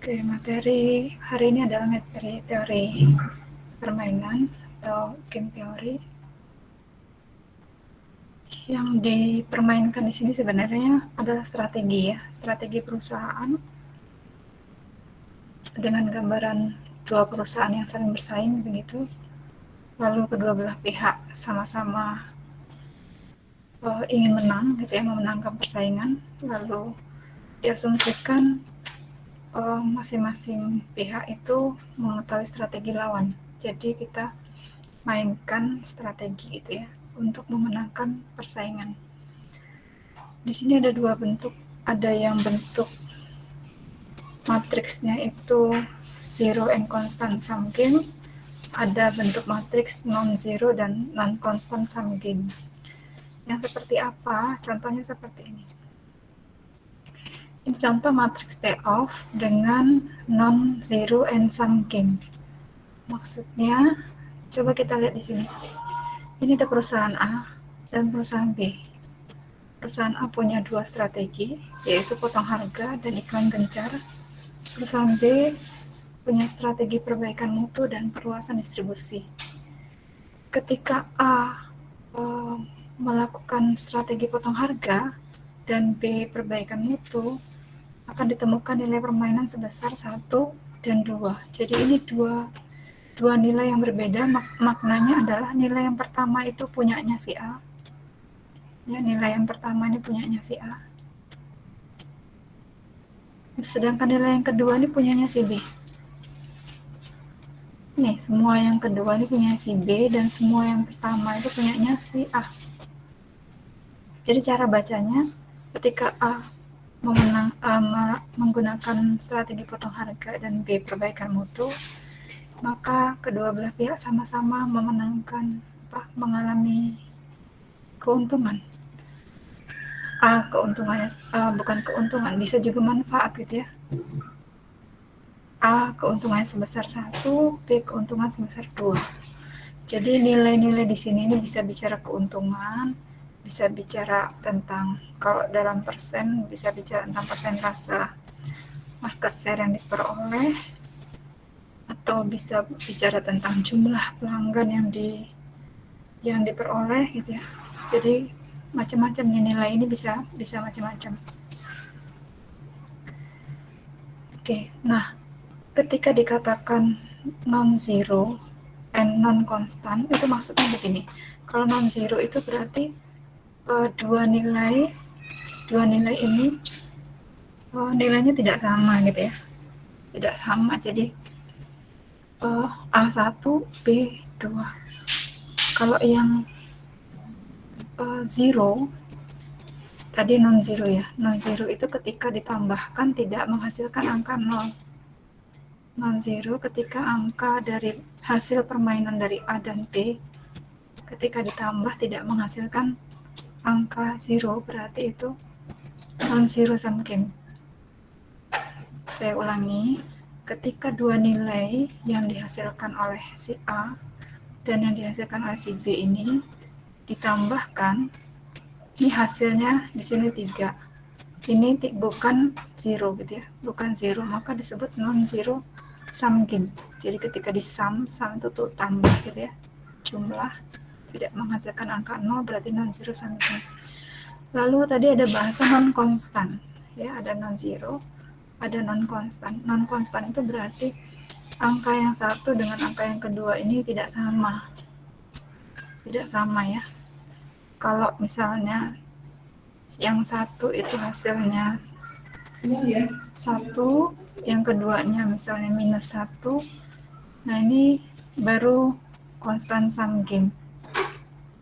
Oke, materi hari ini adalah materi teori permainan atau game teori. Yang dipermainkan di sini sebenarnya adalah strategi ya, strategi perusahaan dengan gambaran dua perusahaan yang saling bersaing begitu. Lalu kedua belah pihak sama-sama ingin menang gitu ya, memenangkan persaingan. Lalu diasumsikan masing-masing pihak itu mengetahui strategi lawan. Jadi kita mainkan strategi itu ya untuk memenangkan persaingan. Di sini ada dua bentuk, ada yang bentuk matriksnya itu zero and constant sum game, ada bentuk matriks non-zero dan non-constant sum game. Yang seperti apa? Contohnya seperti ini. Ini contoh matriks payoff dengan non-zero and sum game. Maksudnya, coba kita lihat di sini. Ini ada perusahaan A dan perusahaan B. Perusahaan A punya dua strategi, yaitu potong harga dan iklan gencar. Perusahaan B punya strategi perbaikan mutu dan perluasan distribusi. Ketika A melakukan strategi potong harga dan B perbaikan mutu, akan ditemukan nilai permainan sebesar 1 dan 2. Jadi ini dua nilai yang berbeda, maknanya adalah nilai yang pertama itu punyanya si A. Ya, nilai yang pertama ini punyanya si A. Sedangkan nilai yang kedua ini punyanya si B. Nih, semua yang kedua ini punya si B dan semua yang pertama itu punyanya si A. Jadi cara bacanya, ketika A menggunakan strategi potong harga dan B perbaikan mutu, maka kedua belah pihak sama-sama mengalami keuntungan. A keuntungannya bukan keuntungan, bisa juga manfaat gitu ya. A keuntungannya sebesar 1, B keuntungan sebesar 2. Jadi nilai-nilai di sini ini bisa bicara keuntungan, bisa bicara tentang, kalau dalam persen bisa bicara tentang persentase market share yang diperoleh, atau bisa bicara tentang jumlah pelanggan yang diperoleh gitu ya. Jadi macam-macam nilai ini bisa macam-macam. Oke, nah ketika dikatakan non-zero and non-constant itu maksudnya begini. Kalau non-zero itu berarti dua nilai ini nilainya tidak sama gitu ya, tidak sama. Jadi A1, B2. Kalau yang zero tadi non-zero ya, non-zero itu ketika ditambahkan tidak menghasilkan angka 0. Non-zero ketika angka dari hasil permainan dari A dan B ketika ditambah tidak menghasilkan angka 0, berarti itu non-zero sum game. Saya ulangi, ketika dua nilai yang dihasilkan oleh si A dan yang dihasilkan oleh si B ini ditambahkan, ini hasilnya di sini 3. Ini bukan 0 gitu ya, bukan 0, maka disebut non-zero sum game. Jadi ketika di sum itu tuh tambah gitu ya, jumlah tidak menghasilkan angka 0 berarti non-zero sum game. Lalu tadi ada bahasa non-konstan ya, ada non-zero, ada non-konstan. Non-konstan itu berarti angka yang satu dengan angka yang kedua ini tidak sama ya. Kalau misalnya yang satu itu hasilnya 1, yang keduanya misalnya -1, nah ini baru constant sum game,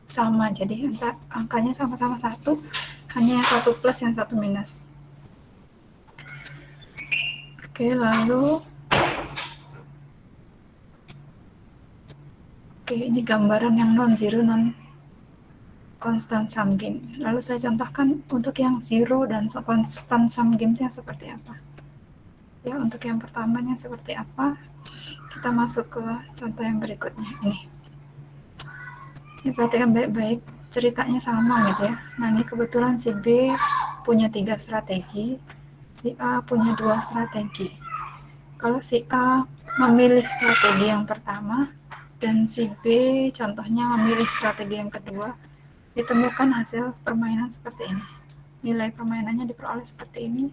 sama. Jadi angkanya sama-sama 1, hanya yang satu plus yang satu minus. Oke, lalu ini gambaran yang non-zero non-constant sum game. Lalu saya contohkan untuk yang zero dan constant sum game-nya seperti apa. Ya, untuk yang pertamanya seperti apa? Kita masuk ke contoh yang berikutnya. Ini perhatikan baik-baik, ceritanya sama gitu ya. Nah, ini kebetulan si B punya 3 strategi, si A punya 2 strategi. Kalau si A memilih strategi yang pertama dan si B contohnya memilih strategi yang kedua, ditemukan hasil permainan seperti ini. Nilai permainannya diperoleh seperti ini.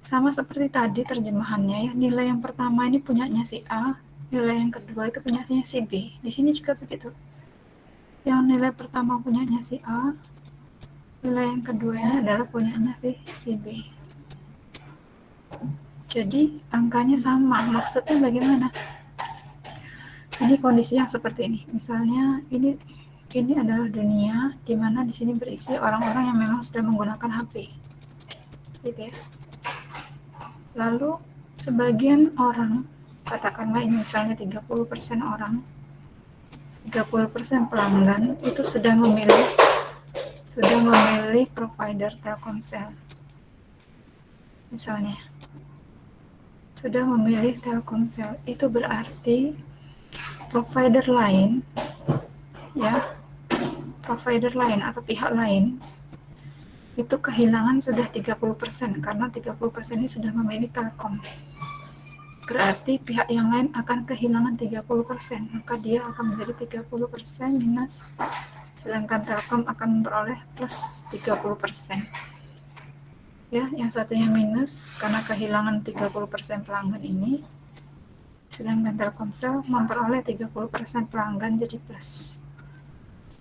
Sama seperti tadi terjemahannya ya, nilai yang pertama ini punyanya si A, nilai yang kedua itu punyanya si B. Di sini juga begitu. Yang nilai pertama punyanya si A, nilai yang kedua ini adalah punyanya si B. Jadi angkanya sama. Maksudnya bagaimana? Ini kondisi yang seperti ini. Misalnya ini adalah dunia di mana di sini berisi orang-orang yang memang sudah menggunakan HP. Gitu ya. Lalu sebagian orang, katakanlah ini misalnya 30% orang, 30% pelanggan itu sudah memilih provider Telkomsel. Misalnya sudah memilih Telkomsel, itu berarti provider lain atau pihak lain itu kehilangan sudah 30% karena 30% ini sudah memilih Telkom. Berarti pihak yang lain akan kehilangan 30%, maka dia akan menjadi 30% minus, sedangkan Telkom akan memperoleh plus 30%. Ya, yang satunya minus karena kehilangan 30% pelanggan ini, sedangkan Telkomsel memperoleh 30% pelanggan jadi plus.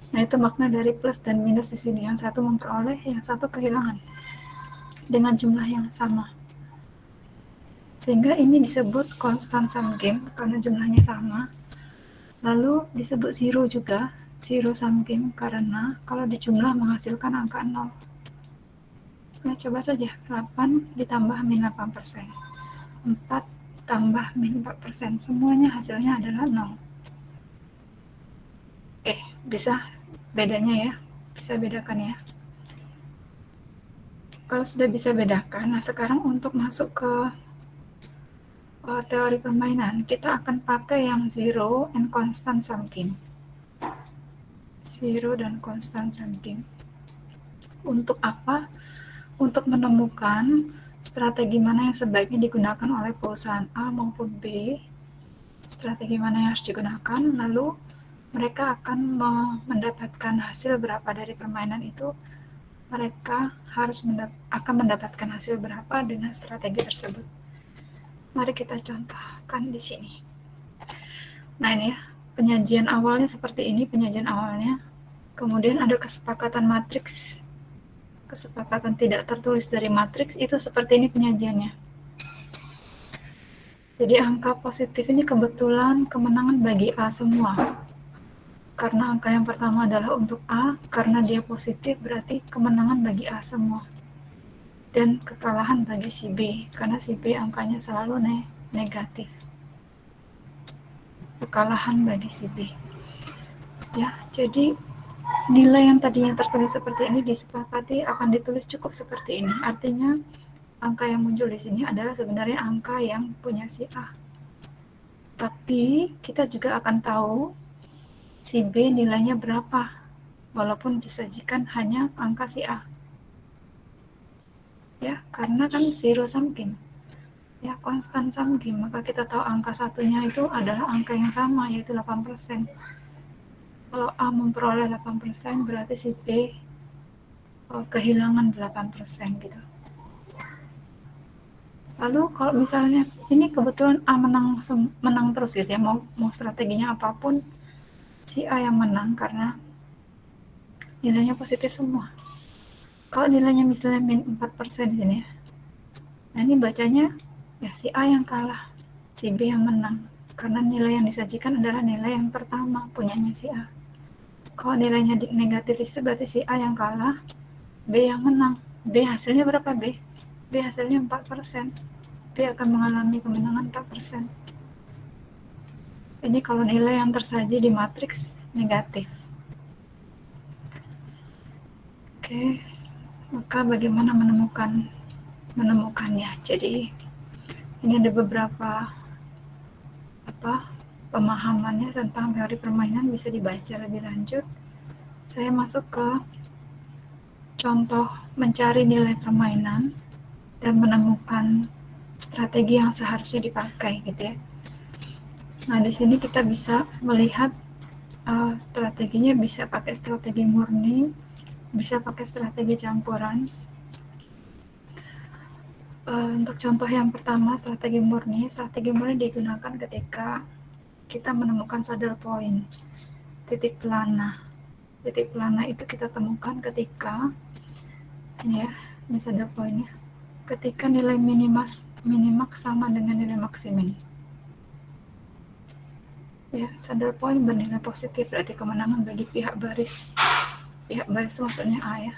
Nah, itu makna dari plus dan minus di sini. Yang satu memperoleh, yang satu kehilangan dengan jumlah yang sama. Sehingga ini disebut constant sum game karena jumlahnya sama. Lalu disebut zero juga, zero sum game karena kalau dijumlah menghasilkan angka 0. Nah, coba saja 8 ditambah min 8%, 4 tambah min 4%, semuanya hasilnya adalah 0. Bisa bedanya ya, bisa bedakan ya. Kalau sudah bisa bedakan, nah sekarang untuk masuk ke teori permainan, kita akan pakai yang zero and constant sum game. Zero dan constant sum game. Untuk apa? Untuk menemukan strategi mana yang sebaiknya digunakan oleh perusahaan A maupun B, strategi mana yang harus digunakan, lalu mereka akan mendapatkan hasil berapa dari permainan itu, mereka akan mendapatkan hasil berapa dengan strategi tersebut. Mari kita contohkan di sini. Nah ini ya, penyajian awalnya seperti ini, penyajian awalnya. Kemudian ada kesepakatan matriks, kesepakatan tidak tertulis dari matriks, itu seperti ini penyajiannya. Jadi angka positif ini kebetulan kemenangan bagi A semua. Karena angka yang pertama adalah untuk A, karena dia positif berarti kemenangan bagi A semua. Dan kekalahan bagi si B, karena si B angkanya selalu negatif. Kekalahan bagi si B. Ya, jadi nilai yang tadinya tertulis seperti ini disepakati akan ditulis cukup seperti ini. Artinya angka yang muncul di sini adalah sebenarnya angka yang punya si A. Tapi kita juga akan tahu si B nilainya berapa, walaupun disajikan hanya angka si A. Ya, karena kan zero sum game. Ya, constant sum game, maka kita tahu angka satunya itu adalah angka yang sama, yaitu 8%. Kalau A memperoleh 8%, berarti si B kehilangan 8% gitu. Lalu kalau misalnya ini kebetulan A menang terus gitu ya, mau strateginya apapun si A yang menang karena nilainya positif semua. Kalau nilainya misalnya min 4% di sini ya. Nah, ini bacanya ya si A yang kalah, si B yang menang. Karena nilai yang disajikan adalah nilai yang pertama punyanya si A. Kalau nilainya negatif itu berarti si A yang kalah, B yang menang. B hasilnya berapa B? B hasilnya 4%. B akan mengalami kemenangan 4%. Ini kalau nilai yang tersaji di matriks negatif. Oke, maka bagaimana menemukannya? Jadi ini ada beberapa pemahamannya tentang teori permainan, bisa dibaca lebih lanjut. Saya masuk ke contoh mencari nilai permainan dan menemukan strategi yang seharusnya dipakai gitu ya. Nah, di sini kita bisa melihat strateginya, bisa pakai strategi murni, bisa pakai strategi campuran. Untuk contoh yang pertama, strategi murni digunakan ketika kita menemukan saddle point, titik pelana. Titik pelana itu kita temukan ketika ini ya, ini saddle point-nya, ketika nilai minimax sama dengan nilai maksimin. Ya, saddle point bernilai positif, berarti kemenangan bagi pihak baris. Pihak baris maksudnya A ya.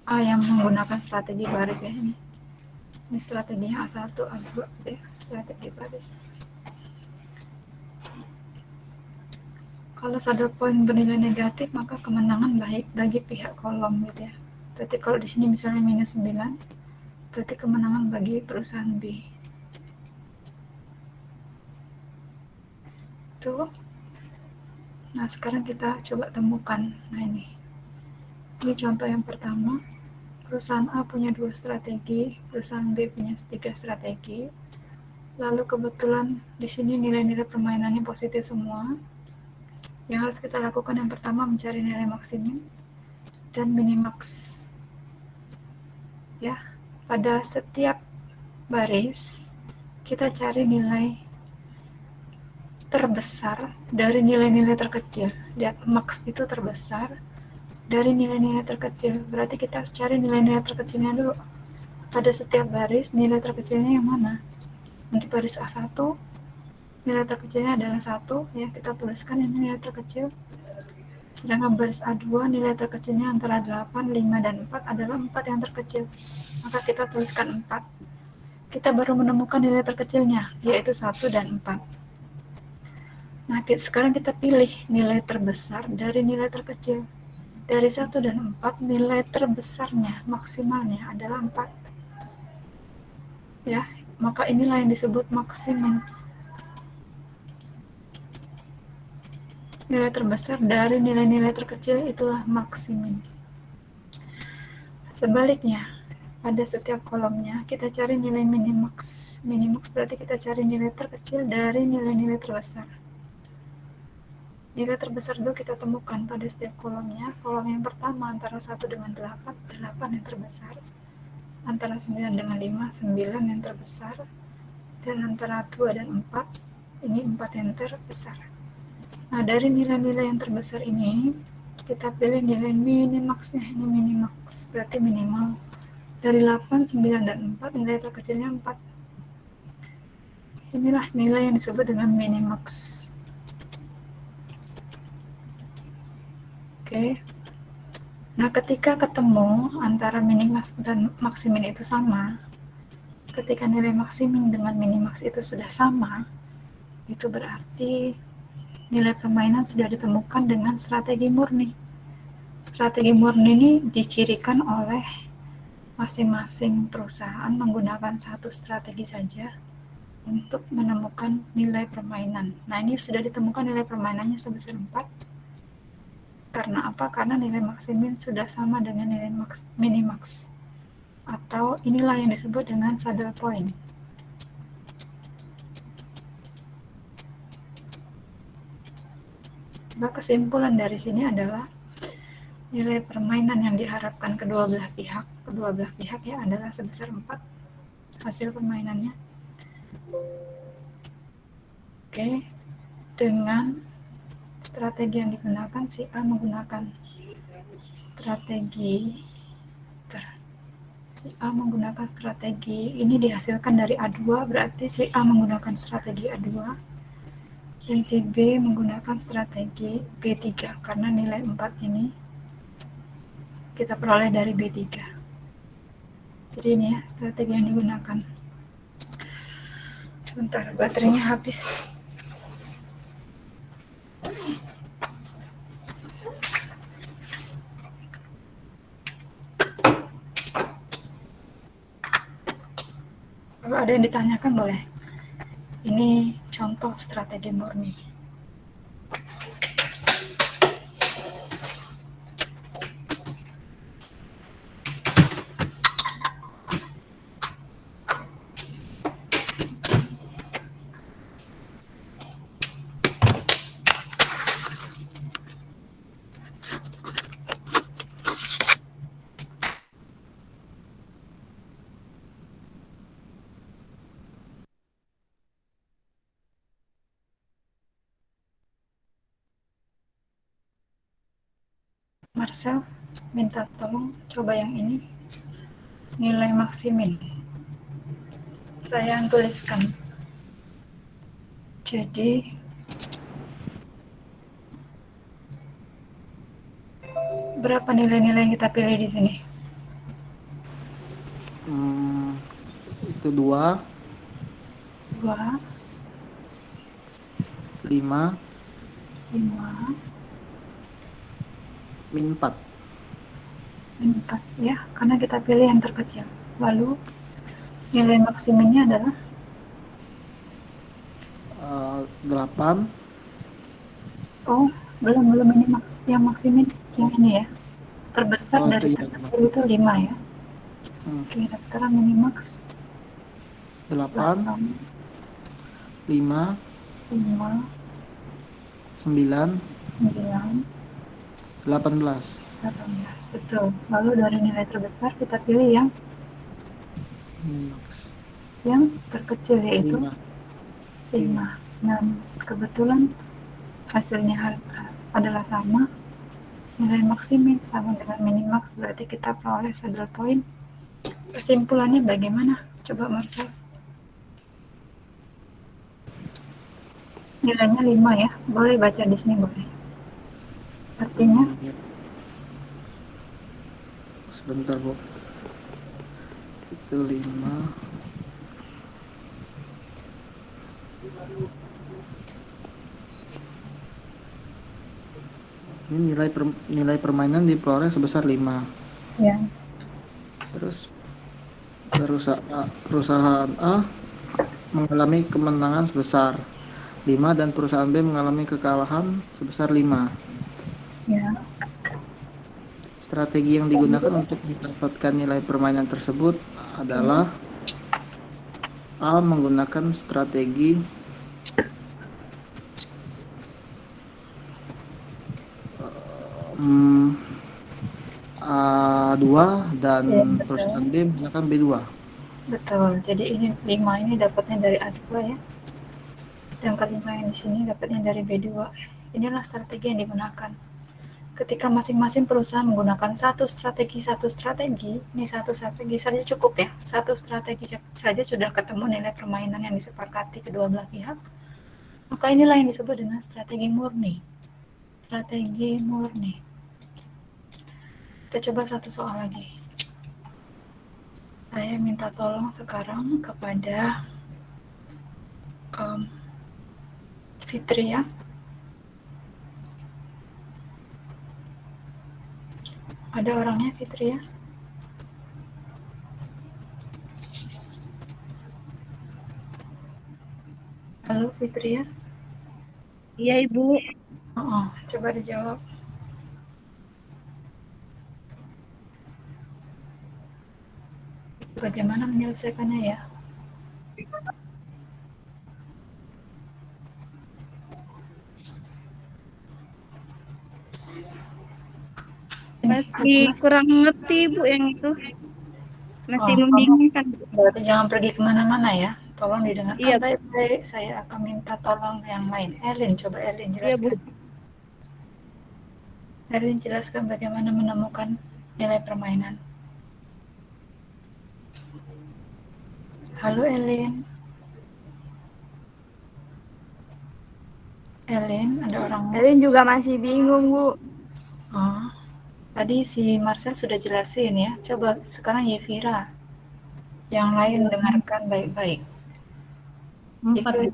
A yang menggunakan strategi baris ya ini. Ini strateginya A1, A2 ya, strategi baris. Kalau saddle point bernilai negatif, maka kemenangan baik bagi pihak kolom gitu ya. Berarti kalau di sini misalnya minus 9, berarti kemenangan bagi perusahaan B. Tuh. Nah, sekarang kita coba temukan. Nah, ini contoh yang pertama. Perusahaan A punya 2 strategi, perusahaan B punya 3 strategi. Lalu kebetulan di sini nilai-nilai permainannya positif semua. Yang harus kita lakukan yang pertama mencari nilai maksimum dan minimax. Ya, pada setiap baris kita cari nilai terbesar dari nilai-nilai terkecil. Lihat, max itu terbesar dari nilai-nilai terkecil. Berarti kita harus cari nilai-nilai terkecilnya dulu. Pada setiap baris, nilai terkecilnya yang mana? Untuk baris A1, nilai terkecilnya adalah 1, ya, kita tuliskan ini nilai terkecil. Sedangkan baris A2, nilai terkecilnya antara 8, 5, dan 4 adalah 4 yang terkecil. Maka kita tuliskan 4. Kita baru menemukan nilai terkecilnya, yaitu 1 dan 4. Nah, sekarang kita pilih nilai terbesar dari nilai terkecil. Dari 1 dan 4, nilai terbesarnya, maksimalnya adalah 4. Ya, maka inilah yang disebut maksimum. Nilai terbesar dari nilai-nilai terkecil itulah maksimum. Sebaliknya, pada setiap kolomnya kita cari nilai minimax. Minimax berarti kita cari nilai terkecil dari nilai-nilai terbesar. Nilai terbesar itu kita temukan pada setiap kolomnya. Kolom yang pertama antara 1 dengan 8, 8 yang terbesar. Antara 9 dengan 5, 9 yang terbesar. Dan antara 2 dan 4, ini 4 yang terbesar. Nah, dari nilai-nilai yang terbesar ini, kita pilih nilai minimaxnya. Ini minimax, berarti minimal. Dari 8, 9, dan 4, nilai terkecilnya 4. Inilah nilai yang disebut dengan minimax. Oke. Nah, ketika ketemu antara minimax dan maksimin itu sama, ketika nilai maksimin dengan minimax itu sudah sama, itu berarti nilai permainan sudah ditemukan dengan strategi murni. Strategi murni ini dicirikan oleh masing-masing perusahaan menggunakan satu strategi saja untuk menemukan nilai permainan. Nah, ini sudah ditemukan nilai permainannya sebesar 4. Karena apa? Karena nilai maksimin sudah sama dengan nilai minimax. Atau inilah yang disebut dengan saddle point. Maka kesimpulan dari sini adalah nilai permainan yang diharapkan kedua belah pihak ya adalah sebesar 4 hasil permainannya. Oke, dengan strategi yang digunakan, si A menggunakan strategi ini dihasilkan dari A2, berarti si A menggunakan strategi A2 dan si B menggunakan strategi B3 karena nilai 4 ini kita peroleh dari B3. Jadi ini ya strategi yang digunakan. Sebentar, baterainya habis. Kalau ada yang ditanyakan boleh. Ini contoh strategi murni. Marcel minta tolong coba yang ini, nilai maksimin. Saya yang tuliskan. Jadi berapa nilai-nilai yang kita pilih di sini? Itu 2, 2, 5, 5, min 4. 4 ya, karena kita pilih yang terkecil. Lalu nilai maksiminnya adalah 8. oh, belum ini yang maksimin yang ini ya. Terbesar Oh, itu dari ya. terkecil itu 5 ya. Oke, nah sekarang minimax 8, 8, 5, 5, 9, 9, 18. 18. Betul. Lalu dari nilai terbesar kita pilih Minimax yang terkecil yaitu 5. 5. Nah, kebetulan hasilnya adalah sama. Nilai maksimin sama dengan minimax, berarti kita peroleh saddle point. Kesimpulannya bagaimana? Coba Marcel. Nilainya 5 ya. Boleh baca di sini boleh. Artinya Sebentar, Bu. Itu 5. Ini nilai permainan diperoleh sebesar 5. ya. Terus perusahaan A mengalami kemenangan sebesar 5 dan perusahaan B mengalami kekalahan sebesar 5. Ya. Strategi yang digunakan untuk mendapatkan nilai permainan tersebut adalah A. Menggunakan strategi A2 dan Ya, betul. perusahaan B menggunakan B2. Betul. Jadi ini 5 ini dapatnya dari A2 ya. Sedangkan 5 yang di sini dapatnya dari B2. Inilah strategi yang digunakan. Ketika masing-masing perusahaan menggunakan satu strategi, ini satu strategi saja cukup ya. Satu strategi saja sudah ketemu nilai permainan yang disepakati kedua belah pihak. Maka inilah yang disebut dengan strategi murni. Strategi murni. Kita coba satu soal lagi. Saya minta tolong sekarang kepada Fitri ya. Ada orangnya Fitri ya? Halo Fitri ya? Iya Ibu. Coba dijawab. Bagaimana menyelesaikannya ya? Masih kurang ngerti Bu yang itu. Masih membingungkan. Berarti jangan pergi kemana-mana ya. Tolong didengarkan Iya, baik-baik. Saya akan minta tolong yang lain. Elin, coba Elin iya Bu. jelaskan. Elin jelaskan bagaimana menemukan nilai permainan. Halo Elin. Elin, ada orang. Elin juga masih bingung, Bu. Oh, tadi si Marcel sudah jelasin ya. Coba sekarang Yevira. Yang lain dengarkan baik-baik. 4.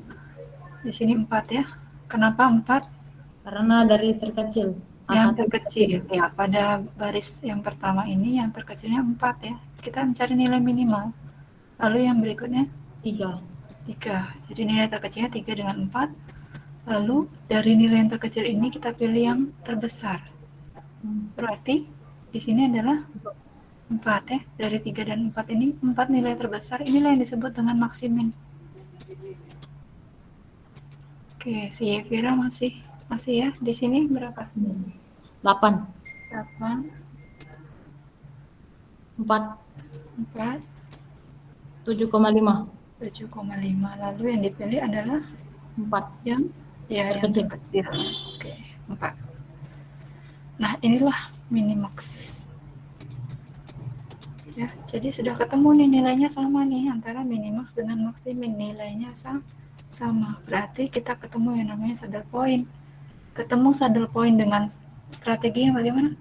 Di sini 4 ya. Kenapa 4? Karena dari terkecil. Yang terkecil ya, pada baris yang pertama ini yang terkecilnya 4 ya. Kita mencari nilai minimal. Lalu yang berikutnya 3. Jadi nilai terkecilnya 3 dengan 4. Lalu dari nilai yang terkecil ini kita pilih yang terbesar. Berarti di sini adalah 4 ya. Dari 3 dan 4 ini 4 nilai terbesar. Inilah yang disebut dengan maksimin. Oke, si Yevira masih ya. Di sini berapa? 8. 8, 4. 4, 7,5. 7,5. Lalu yang dipilih adalah 4. yang terkecil. Oke, 4. Nah, inilah minimax. Ya, jadi sudah ketemu nih nilainya sama nih antara minimax dengan maksimin, nilainya sama. Berarti kita ketemu yang namanya saddle point. Ketemu saddle point dengan strategi yang bagaimana?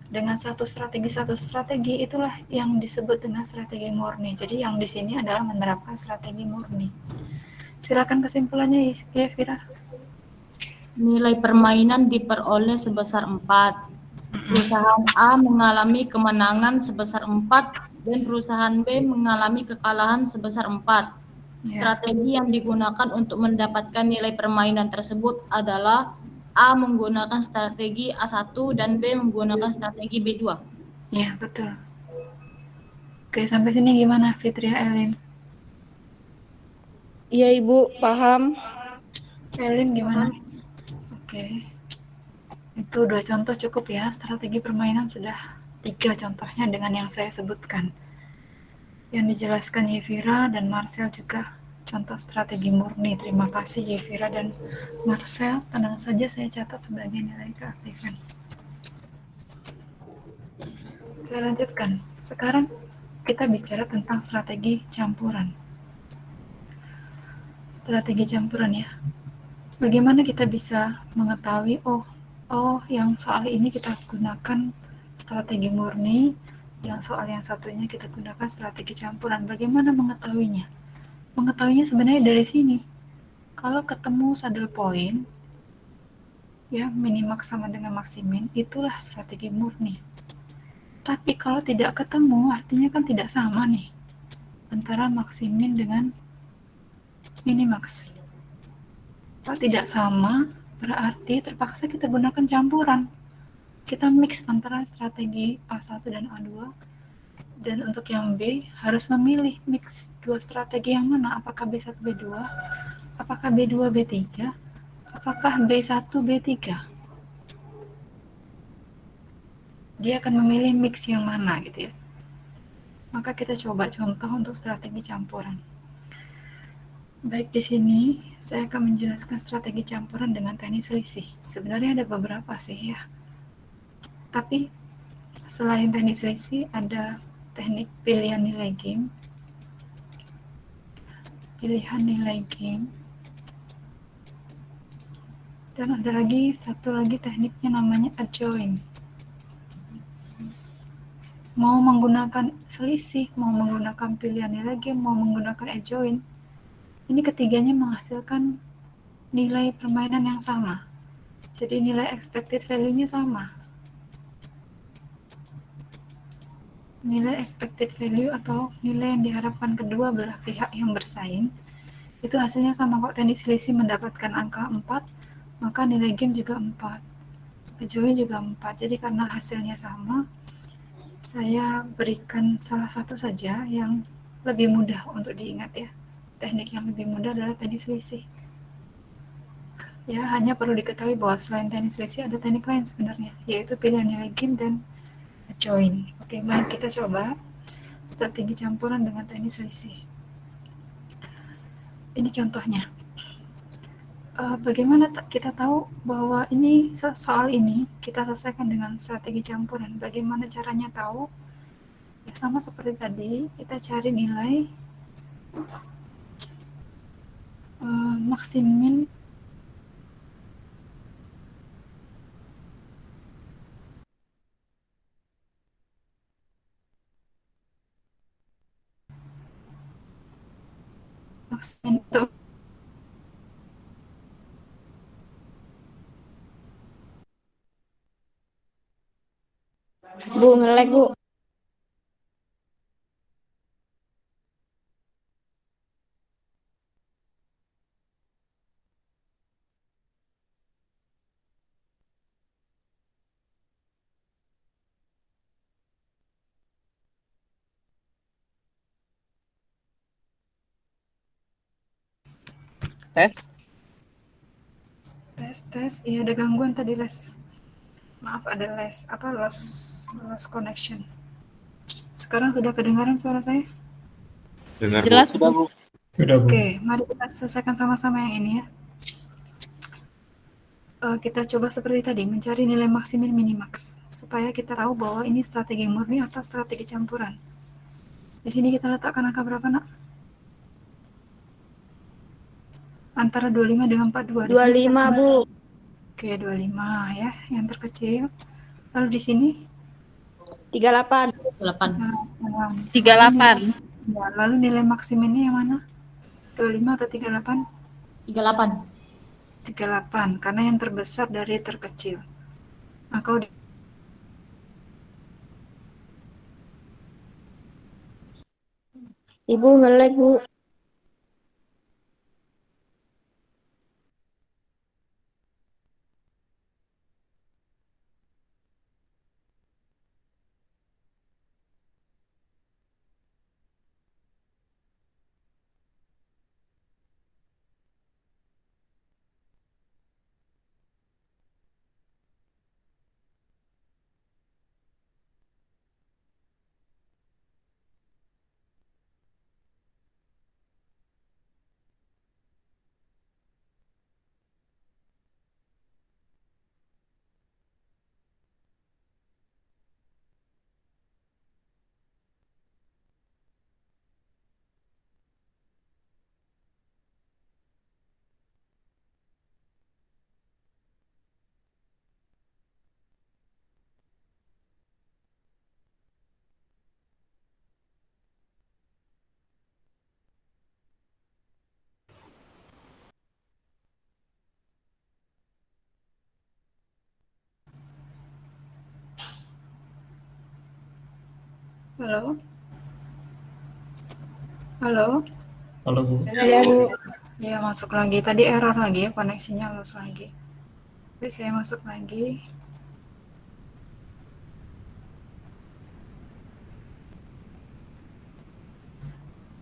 Dengan satu strategi itulah yang disebut dengan strategi murni. Jadi yang di sini adalah menerapkan strategi murni. Silakan kesimpulannya ya, Vira. Nilai permainan diperoleh sebesar 4. Perusahaan A mengalami kemenangan sebesar 4 dan perusahaan B mengalami kekalahan sebesar 4. Ya. Strategi yang digunakan untuk mendapatkan nilai permainan tersebut adalah A menggunakan strategi A1 dan B menggunakan strategi B2. Ya, betul. Oke, sampai sini gimana Fitria Elin? Iya Ibu, paham. Elin gimana? Oke. Itu 2 contoh cukup ya, strategi permainan sudah 3 contohnya dengan yang saya sebutkan. Yang dijelaskan Yevira dan Marcel juga contoh strategi murni. Terima kasih Yevira dan Marcel, tenang saja saya catat sebagai nilai keaktifan. Saya lanjutkan. Sekarang kita bicara tentang strategi campuran. Strategi campuran ya. Bagaimana kita bisa mengetahui yang soal ini kita gunakan strategi murni, yang soal yang satunya kita gunakan strategi campuran. Bagaimana mengetahuinya? Mengetahuinya sebenarnya dari sini. Kalau ketemu saddle point, ya minimax sama dengan maksimin, itulah strategi murni. Tapi kalau tidak ketemu, artinya kan tidak sama nih antara maksimin dengan minimax. Kalau tidak sama, berarti terpaksa kita gunakan campuran. Kita mix antara strategi A1 dan A2. Dan untuk yang B, harus memilih mix 2 strategi yang mana? Apakah B1, B2? Apakah B2, B3? Apakah B1, B3? Dia akan memilih mix yang mana gitu ya. Maka kita coba contoh untuk strategi campuran. Baik, di sini saya akan menjelaskan strategi campuran dengan teknik selisih. Sebenarnya ada beberapa sih ya. Tapi selain teknik selisih ada teknik pilihan nilai game. Dan ada satu lagi tekniknya namanya adjoin. Mau menggunakan selisih, mau menggunakan pilihan nilai game, mau menggunakan adjoin, ini ketiganya menghasilkan nilai permainan yang sama. Jadi nilai expected value-nya sama. Nilai expected value atau nilai yang diharapkan kedua belah pihak yang bersaing, itu hasilnya sama. Kok teknik selisih mendapatkan angka 4, maka nilai game juga 4. Adjoin juga 4. Jadi karena hasilnya sama, saya berikan salah satu saja yang lebih mudah untuk diingat ya. Teknik yang lebih mudah adalah teknik selisih. Ya, hanya perlu diketahui bahwa selain teknik selisih ada teknik lain sebenarnya, yaitu pilihan nilai game dan adjoin. Oke, mari kita coba strategi campuran dengan teknik selisih. Ini contohnya. Bagaimana kita tahu bahwa ini soal ini kita selesaikan dengan strategi campuran? Bagaimana caranya tahu? Ya, sama seperti tadi, kita cari nilai maksimin untuk Bu, nge-lag Bu. Tes. tes. Iya, ada gangguan tadi les. Maaf, ada lost connection. Sekarang sudah kedengaran suara saya? Dengar Jelas, Bu. Sudah Bu. Sudah, Bu. Oke, mari kita selesaikan sama-sama yang ini ya. Kita coba seperti tadi, mencari nilai maksimin minimax. Supaya supaya kita tahu bahwa ini strategi murni atau strategi campuran. Di sini kita letakkan angka berapa, Nak? Antara 25 dengan 42. Di sini 25, kita... Bu. Oke, 25 ya, yang terkecil. Lalu di sini 38. 8. 38. Ya, lalu nilai maksimalnya yang mana? 25 atau 38? 38. 38, karena yang terbesar dari terkecil. Maka Ibu nge-lag, Bu. halo? Halo? Halo Bu. Iya, Bu. Ya, masuk lagi. Tadi error lagi ya, koneksinya loss lagi. Oke, saya masuk lagi.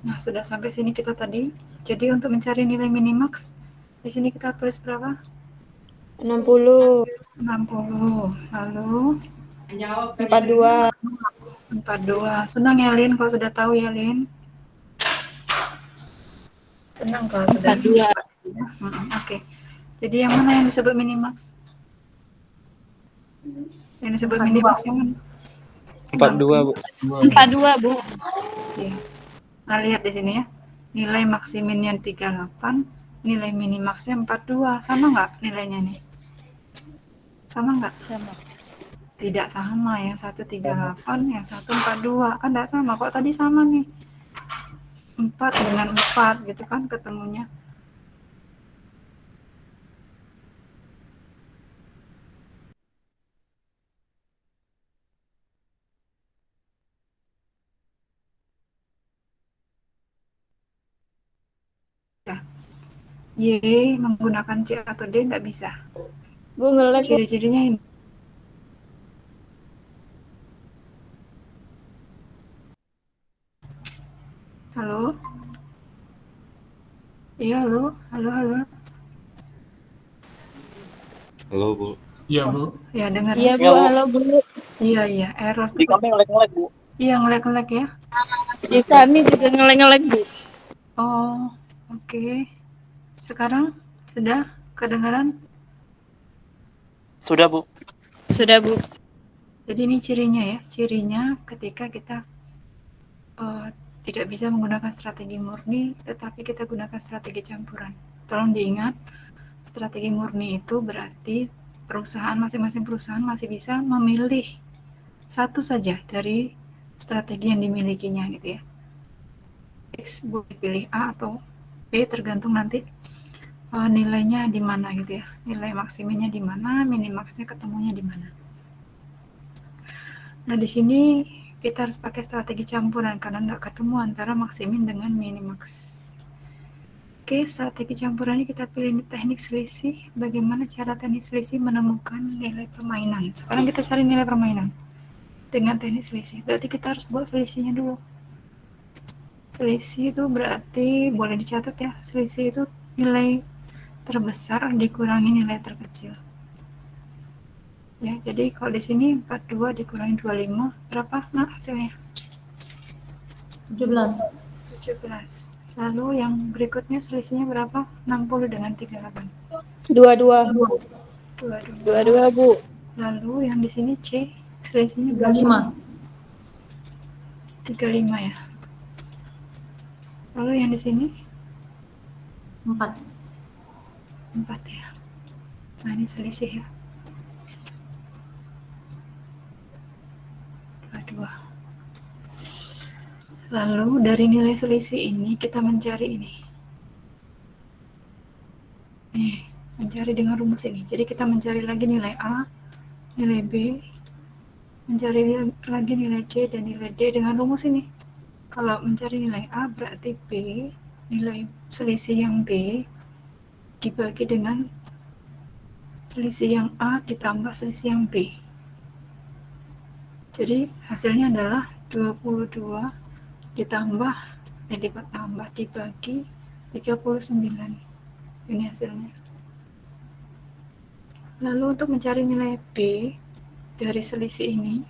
Nah, sudah sampai sini kita tadi. Jadi untuk mencari nilai minimax, di sini kita tulis berapa? 60. 60. Lalu 42. 42. Senang ya, Lin, kalau sudah tahu ya, Lin? Senang kalau sudah 42. Oke. Jadi yang mana yang disebut minimax? Yang disebut minimax yang mana? 42, Bu. 42, Bu. Oke. Nah, lihat di sini ya. Nilai maksiminnya 38, nilai minimaxnya 42. Sama nggak nilainya nih? Sama nggak? Sama. Tidak sama. Yang satu 38, yang satu 42. Kan nggak sama. Kok tadi sama nih? 4 dengan 4 gitu kan ketemunya. Y menggunakan C atau D nggak bisa. Bu nge-lag, Bu. Ciri-cirinya ini. Halo? Iya, halo? Halo, halo? Halo Bu. Iya, Bu. Ya, dengar. Iya, Bu. Halo, Bu. Iya, iya, error. Di kami ngelag-ngelag, Bu. Iya, ngelag-ngelag ya. Ya, kami juga ngeleng-ngeleng, Bu. Oh, oke. Sekarang sudah kedengaran? Sudah, Bu. Sudah, Bu. Jadi ini cirinya ya. Cirinya ketika kita tidak bisa menggunakan strategi murni, tetapi kita gunakan strategi campuran. Tolong diingat, strategi murni itu berarti masing-masing perusahaan masih bisa memilih satu saja dari strategi yang dimilikinya gitu ya. X boleh pilih A atau B tergantung nanti nilainya di mana gitu ya. Nilai maksimalnya di mana, minimaxnya ketemunya di mana. Nah, di sini kita harus pakai strategi campuran karena nggak ketemu antara maksimin dengan minimax. Oke, strategi campurannya kita pilih teknik selisih. Bagaimana cara teknik selisih menemukan nilai permainan? Sekarang kita cari nilai permainan dengan teknik selisih. Berarti kita harus buat selisihnya dulu. Selisih itu berarti boleh dicatat ya. Selisih itu nilai terbesar dikurangi nilai terkecil. Ya, jadi kalau di sini 42 dikurangi 25 berapa? Nah, hasilnya 17. 17. Lalu yang berikutnya selisihnya berapa? 60 dengan 38. 22. 22. 22, Bu. Lalu yang di sini C Selisihnya berapa? 35. 35 ya. Lalu yang di sini 4. 4 ya. Nah, ini selisih ya. 22. Lalu dari nilai selisih ini kita mencari ini. Nih, mencari dengan rumus ini. Jadi kita mencari lagi nilai A, nilai B, mencari lagi nilai C dan nilai D dengan rumus ini. Kalau mencari nilai A berarti B, nilai selisih yang B dibagi dengan selisih yang A ditambah selisih yang B. Jadi hasilnya adalah 22 ditambah dibagi 39. Ini hasilnya. Lalu untuk mencari nilai B dari selisih ini,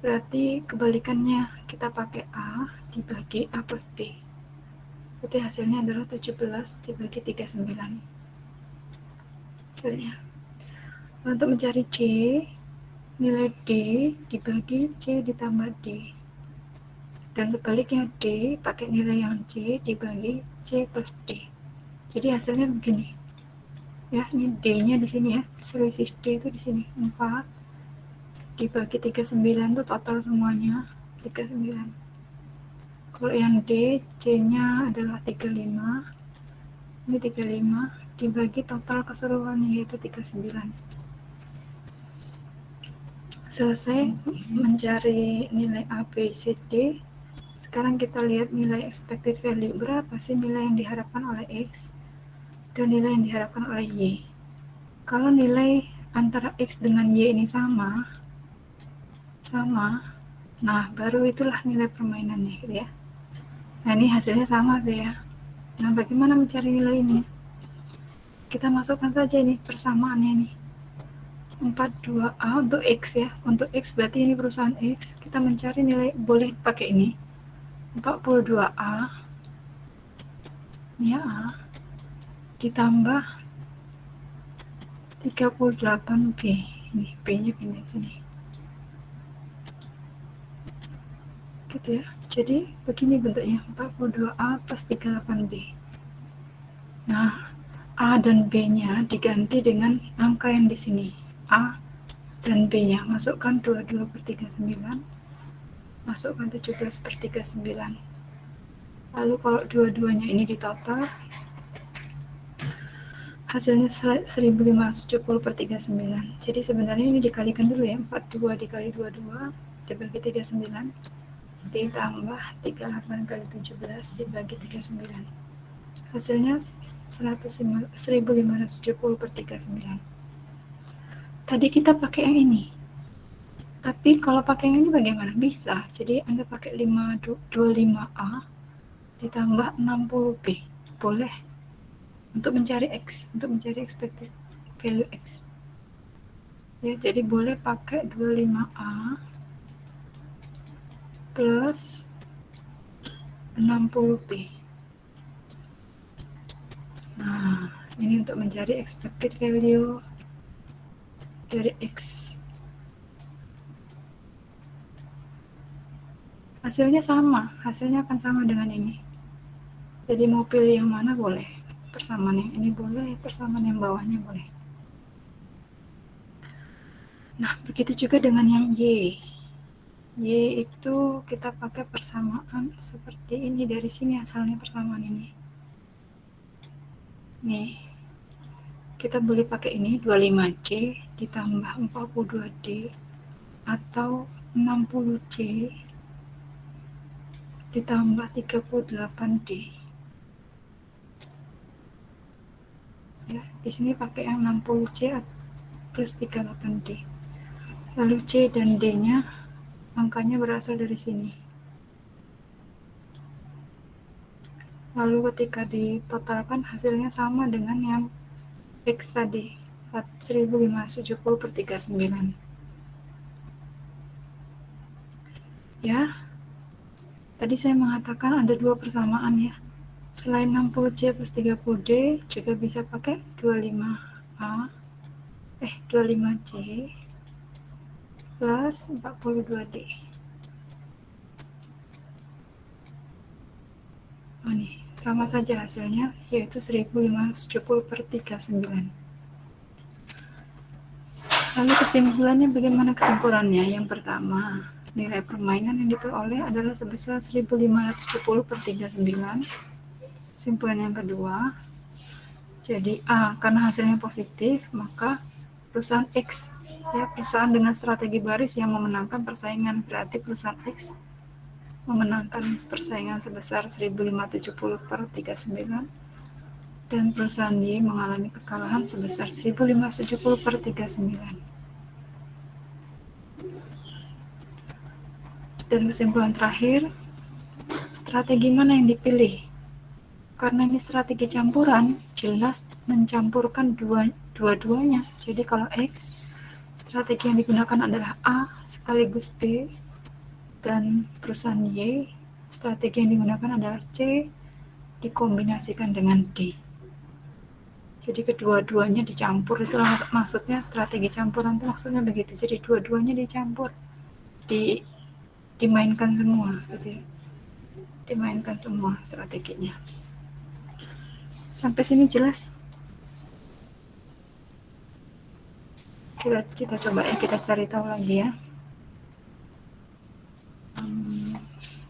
berarti kebalikannya, kita pakai A dibagi A plus B. Berarti hasilnya adalah 17 dibagi 39. Hasilnya. Untuk mencari C, nilai D dibagi C ditambah D. Dan sebaliknya D pakai nilai yang C dibagi C plus D. Jadi hasilnya begini. Ya, ini D-nya di sini ya. Selisih D itu di sini 4 dibagi 39 itu total semuanya 39. Kalau yang D, C-nya adalah 35. Ini 35 dibagi total keseluruhannya yaitu 39. Selesai mencari nilai A, B, C, D. Sekarang kita lihat nilai expected value. Berapa sih nilai yang diharapkan oleh X dan nilai yang diharapkan oleh Y. Kalau nilai antara X dengan Y ini sama, nah baru itulah nilai permainannya gitu ya. Nah ini hasilnya sama sih ya. Nah bagaimana mencari nilai ini? Kita masukkan saja ini persamaannya nih. 42A untuk X ya. Untuk X berarti ini perusahaan X. Kita mencari nilai, boleh pakai ini. 42A ini A ditambah 38B. Ini B-nya pindah sini. Gitu ya. Jadi begini bentuknya, 42A plus 38B. Nah, A dan B-nya diganti dengan angka yang di sini. A dan B-nya masukkan 22/39. Masukkan 17/39. Lalu kalau dua-duanya ini ditotal, hasilnya 1570/39. Jadi sebenarnya ini dikalikan dulu ya, 42 dikali 22 dibagi 39 ditambah 38 kali 17 dibagi 39. Hasilnya 1570/39. Tadi kita pakai yang ini. Tapi kalau pakai yang ini bagaimana? Bisa. Jadi Anda pakai 25A ditambah 60B. Boleh. Untuk mencari X, untuk mencari expected value X. Ya, jadi boleh pakai 25A plus 60B. Nah, ini untuk mencari expected value dari X. Hasilnya sama, hasilnya akan sama dengan ini. Jadi mau pilih yang mana boleh. Persamaan yang ini boleh, persamaan yang bawahnya boleh. Nah, begitu juga dengan yang Y. Y itu kita pakai persamaan seperti ini, dari sini asalnya persamaan ini. Nih, kita boleh pakai ini 25C ditambah 42D atau 60C ditambah 38D. Ya, di sini pakai yang 60C plus 38D. Lalu C dan D-nya angkanya berasal dari sini. Lalu ketika ditotalkan hasilnya sama dengan yang X tadi, 1570/39. Ya, tadi saya mengatakan ada dua persamaan ya. Selain 60C plus 30D, juga bisa pakai 25C plus 42D. Oh nih, sama saja hasilnya, yaitu 1570 per 39. Lalu kesimpulannya, bagaimana kesimpulannya? Yang pertama, nilai permainan yang diperoleh adalah sebesar 1570 per 39. Kesimpulan yang kedua, jadi A, karena hasilnya positif, maka perusahaan X, ya, perusahaan dengan strategi baris yang memenangkan persaingan, berarti perusahaan X memenangkan persaingan sebesar 1570 per 39, dan perusahaan Y mengalami kekalahan sebesar 1570 per 39. Dan kesimpulan terakhir, strategi mana yang dipilih? Karena ini strategi campuran, jelas mencampurkan dua-duanya. Jadi kalau X, strategi yang digunakan adalah A sekaligus B, dan perusahaan Y, strategi yang digunakan adalah C dikombinasikan dengan D. Jadi kedua-duanya dicampur, itu maksudnya strategi campuran itu maksudnya begitu. Jadi dua-duanya dicampur, dimainkan semua, gitu ya. Dimainkan semua strateginya. Sampai sini jelas? Kita coba ya, kita cari tahu lagi ya.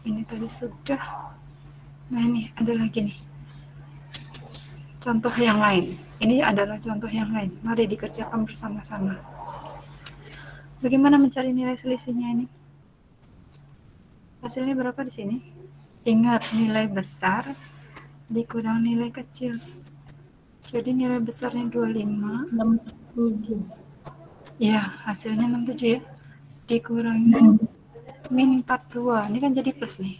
Ini tadi sudah. Nah ini ada lagi nih. Contoh yang lain. Ini adalah contoh yang lain. Mari dikerjakan bersama-sama. Bagaimana mencari nilai selisihnya ini? Hasilnya berapa di sini? Ingat, nilai besar dikurang nilai kecil. Jadi nilai besarnya 25. 67. Ya, hasilnya 67 ya. Dikurangi min 42. Ini kan jadi plus nih.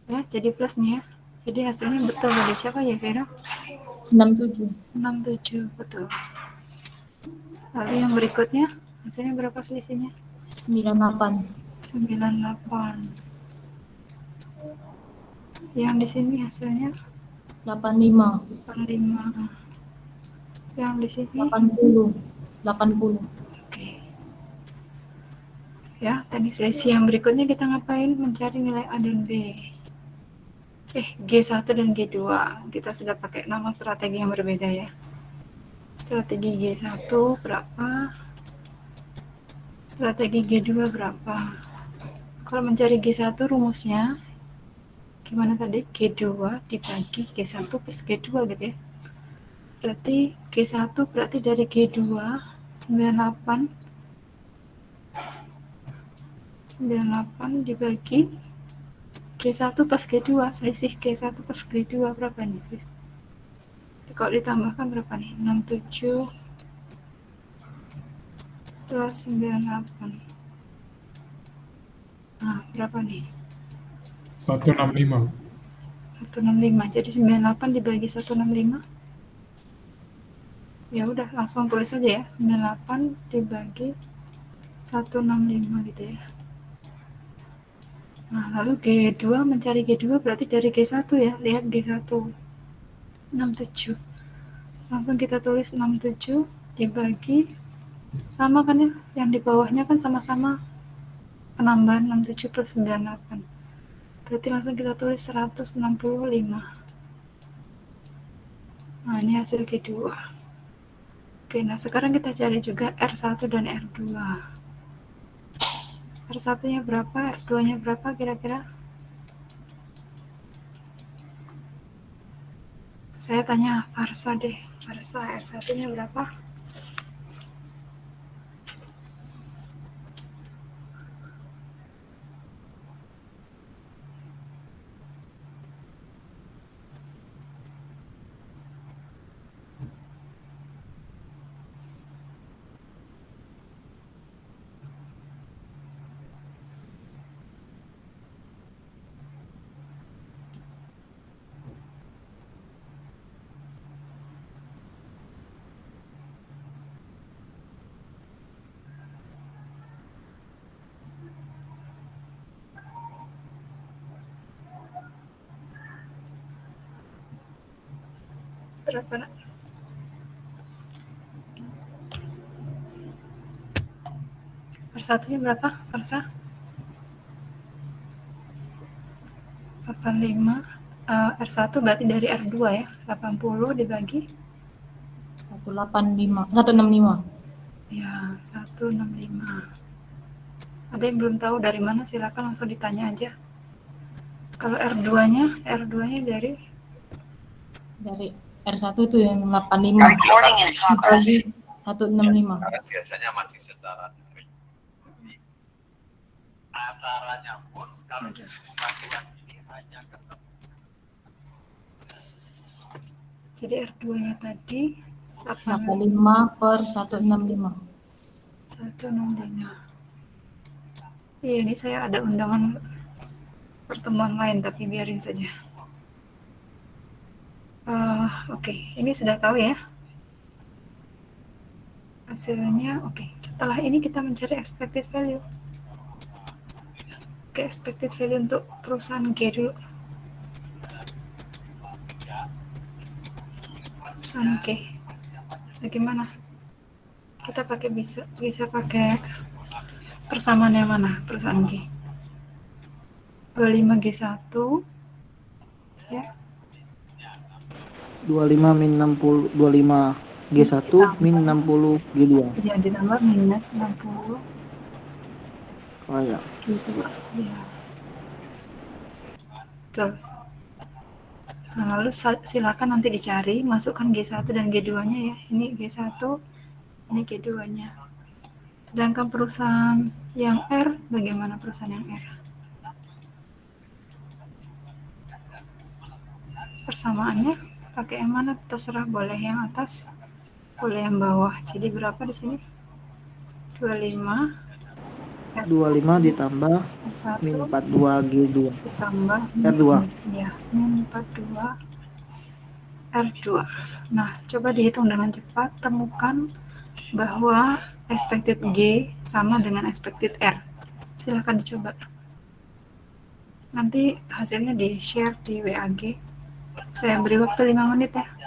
Ya, jadi plus nih ya. Jadi hasilnya betul dari siapa ya, Vera? 67. 67, betul. Lalu yang berikutnya, hasilnya berapa selisihnya? 98. 98. Yang di sini hasilnya 85. 85. Yang di sini 80. 80. oke. Ya, teknik selisih yang berikutnya kita ngapain? Mencari nilai A dan B. G1 dan G2. Kita sudah pakai nama strategi yang berbeda ya. Strategi G1 berapa? Strategi G2 berapa? Kalau mencari G1 rumusnya gimana tadi? G2 dibagi G1 plus G2 gitu ya. Berarti G1 berarti dari G2 98 dibagi G1 plus G2, selisih G1 plus G2 berapa nih, Chris? Kalau ditambahkan berapa nih? 67 plus 98. Nah, berapa nih? 165. 165. Jadi 98 dibagi 165. Ya udah, langsung tulis aja ya. 98 dibagi 165 gitu ya. Nah, lalu G2, mencari G2 berarti dari G1 ya. Lihat G1. 67. Langsung kita tulis 67 dibagi, sama kan ya, yang di bawahnya kan sama-sama penambahan 67 plus 98. Berarti langsung kita tulis 165. Nah, ini hasil G2. Oke, nah sekarang kita cari juga R1 dan R2. R1-nya berapa, R2-nya berapa kira-kira? Saya tanya Farsa deh. Farsa, R1-nya berapa? Berapa nak? R1-nya berapa, Karsa? 85. R1 berarti dari R2 ya. 80 dibagi 165. ya 165. Ada yang belum tahu dari mana, silakan langsung ditanya aja. Kalau R2-nya dari Dari R1 itu yang 85 dibagi 165. Biasanya masih secara acaranya pun kalau bantuan ini hanya ketemu. jadi R2-nya tadi 85 per 165. 165. Iya, ini saya ada undangan pertemuan lain, tapi biarin saja. Oke, ini sudah tahu ya hasilnya. Oke, setelah ini kita mencari expected value. Oke, expected value untuk perusahaan G dulu. Perusahaan G. Bagaimana? Kita bisa pakai persamaan yang mana perusahaan G? 25G1 ya. 25 min 60, 25 G1 min 60 G2. Iya, ditambah minus 60 Oh ya. gitu, Pak. Iya. Betul. Nah, lalu silakan nanti dicari, masukkan G1 dan G2-nya ya. Ini G1, ini G2-nya. Sedangkan perusahaan yang R, bagaimana perusahaan yang R? Persamaannya pakai yang mana? Terserah, boleh yang atas, boleh yang bawah. Jadi berapa di sini? 25 ditambah min 42 G2 ditambah R2. Ya, min 42 R2. Nah, coba dihitung dengan cepat, temukan bahwa expected G sama dengan expected R. Silahkan dicoba. Nanti hasilnya di-share di WAG. Saya beri waktu 5 menit ya.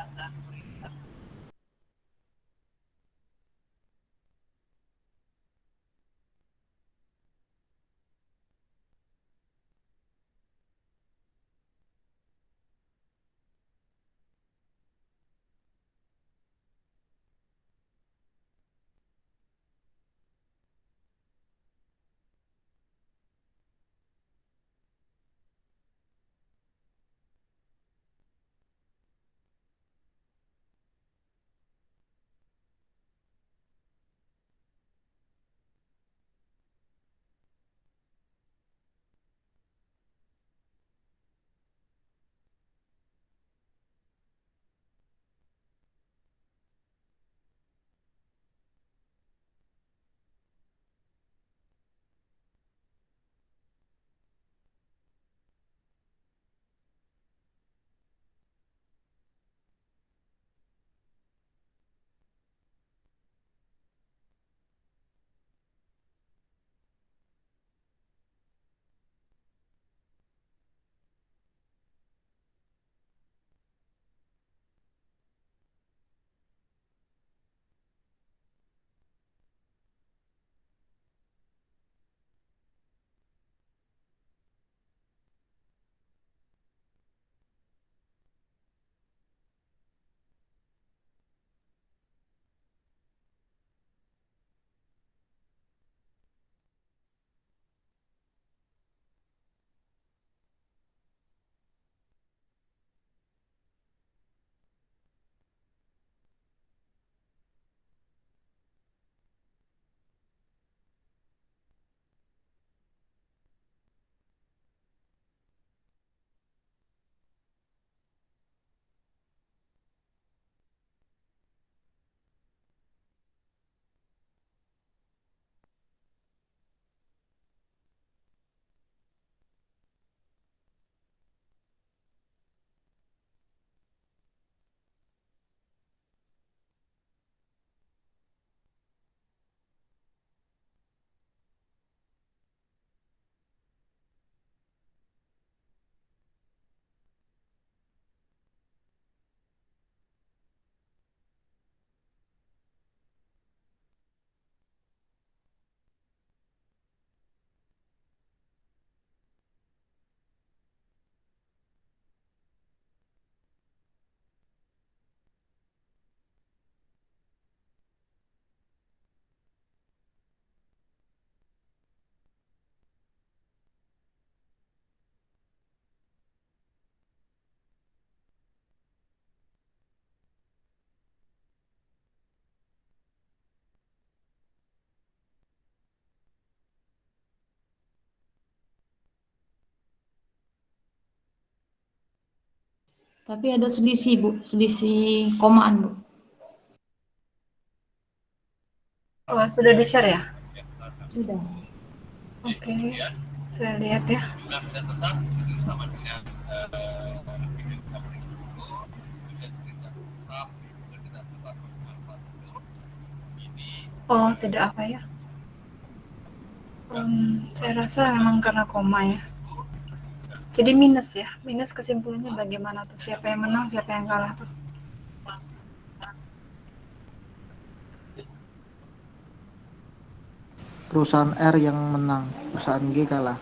Tapi ada selisih, Bu. Selisih komaan, Bu. Oh, sudah dicari ya? Sudah. Oke, saya lihat ya. juga bisa tetap bersama dengan aktivitas kita dulu, kemudian kita tetap kita tetap bermanfaat dulu. Ini Oh, tidak apa ya? Saya rasa memang karena koma ya. Jadi minus ya. Minus kesimpulannya bagaimana tuh? Siapa yang menang, siapa yang kalah tuh? Perusahaan R yang menang, perusahaan G kalah.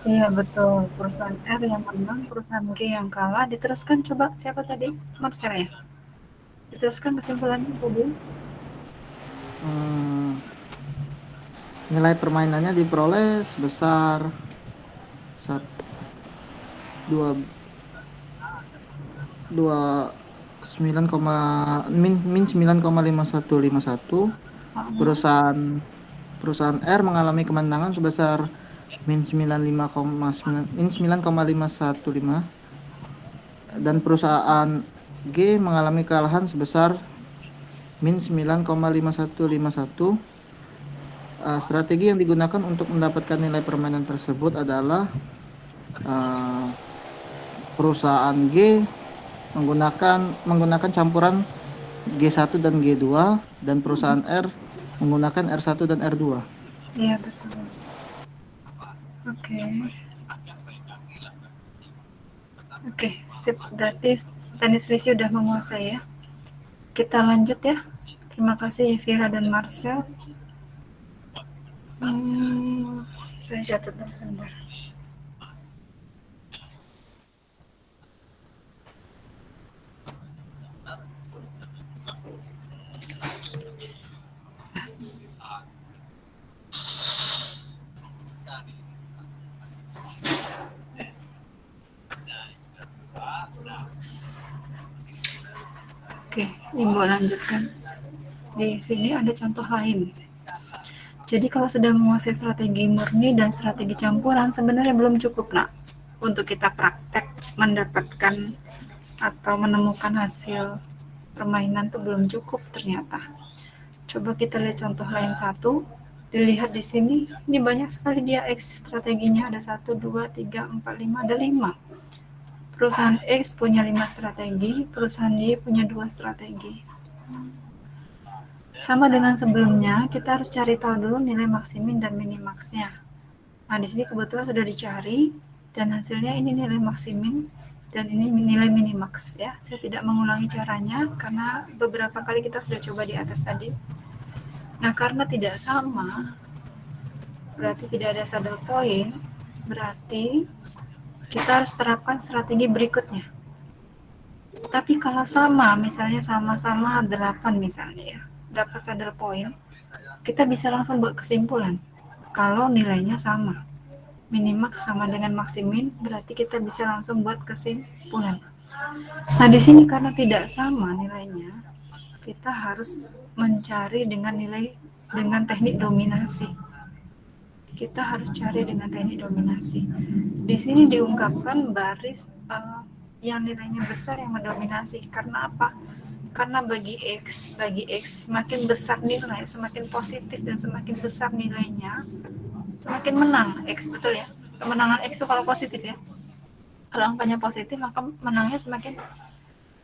Iya betul. Perusahaan R yang menang, perusahaan G yang kalah. Diteruskan coba siapa tadi? Marcel ya? Diteruskan kesimpulannya tadi. Nilai permainannya diperoleh sebesar 9,5151. Perusahaan R mengalami kemenangan sebesar -9,515 dan perusahaan G mengalami kekalahan sebesar -9,5151. Strategi yang digunakan untuk mendapatkan nilai permainan tersebut adalah perusahaan G menggunakan campuran G1 dan G2 dan perusahaan R menggunakan R1 dan R2. Iya betul. Oke, sip. Berarti Stanislas sudah menguasai ya. Kita lanjut ya. Terima kasih Vira dan Marcel. Saya catat dulu sebentar. Oke, Ibu lanjutkan. Di sini ada contoh lain. Jadi kalau sudah menguasai strategi murni dan strategi campuran, sebenarnya belum cukup, nak, untuk kita praktek mendapatkan atau menemukan hasil permainan itu belum cukup ternyata. Coba kita lihat contoh lain satu. Dilihat di sini, ini banyak sekali dia X strateginya, ada 1, 2, 3, 4, 5, ada 5. Perusahaan X punya 5 strategi, perusahaan Y punya 2 strategi. Sama dengan sebelumnya, kita harus cari tahu dulu nilai maksimin dan minimaxnya. Nah, di sini kebetulan sudah dicari, dan hasilnya ini nilai maksimin, dan ini nilai minimax ya. Saya tidak mengulangi caranya, karena beberapa kali kita sudah coba di atas tadi. Nah, karena tidak sama, berarti tidak ada saddle point, berarti kita harus terapkan strategi berikutnya. Tapi kalau sama, misalnya sama-sama 8 misalnya ya, dapat saddle point, kita bisa langsung buat kesimpulan. Kalau nilainya sama, minimax sama dengan maksimin, berarti kita bisa langsung buat kesimpulan. Nah, di sini karena tidak sama nilainya, kita harus mencari dengan teknik dominasi. Kita harus cari dengan teknik dominasi. Di sini diungkapkan baris yang nilainya besar yang mendominasi. Karena apa? Karena bagi X semakin besar nilai, semakin positif dan semakin besar nilainya, semakin menang X, betul ya? Kemenangan X itu kalau positif ya. Kalau angkanya positif, maka menangnya semakin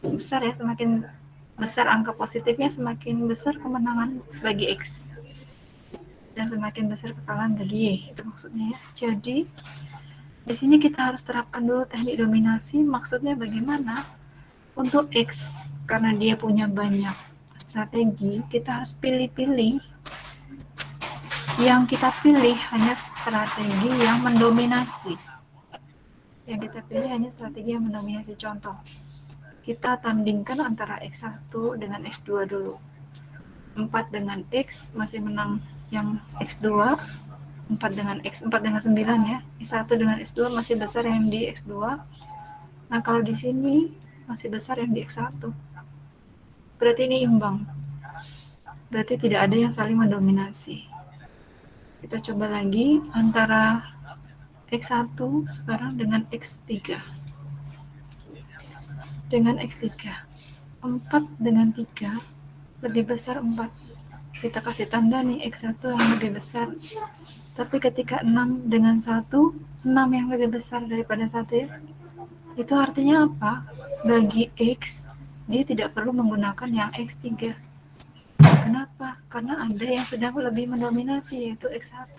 besar ya, semakin besar angka positifnya, semakin besar kemenangan bagi X. Dan semakin besar kekalahan bagi Y, itu maksudnya ya. Jadi di sini kita harus terapkan dulu teknik dominasi. Maksudnya bagaimana? Untuk X, karena dia punya banyak strategi, kita harus pilih-pilih. Yang kita pilih hanya strategi yang mendominasi. Yang kita pilih hanya strategi yang mendominasi. Contoh, kita tandingkan antara X1 dengan X2 dulu. 4 dengan X masih menang yang X2, 4 dengan 9 ya. X1 dengan X2 masih besar yang di X2. Nah, kalau di sini masih besar yang di X1. Berarti ini imbang. Berarti tidak ada yang saling mendominasi. Kita coba lagi antara X1 sekarang dengan X3. dengan X3. 4 dengan 3 lebih besar 4. Kita kasih tanda nih X1 yang lebih besar. Tapi ketika 6 dengan 1, 6 yang lebih besar daripada 1 ya. Itu artinya apa? Bagi X, dia tidak perlu menggunakan yang X3. Kenapa? Karena ada yang sudah lebih mendominasi, yaitu X1.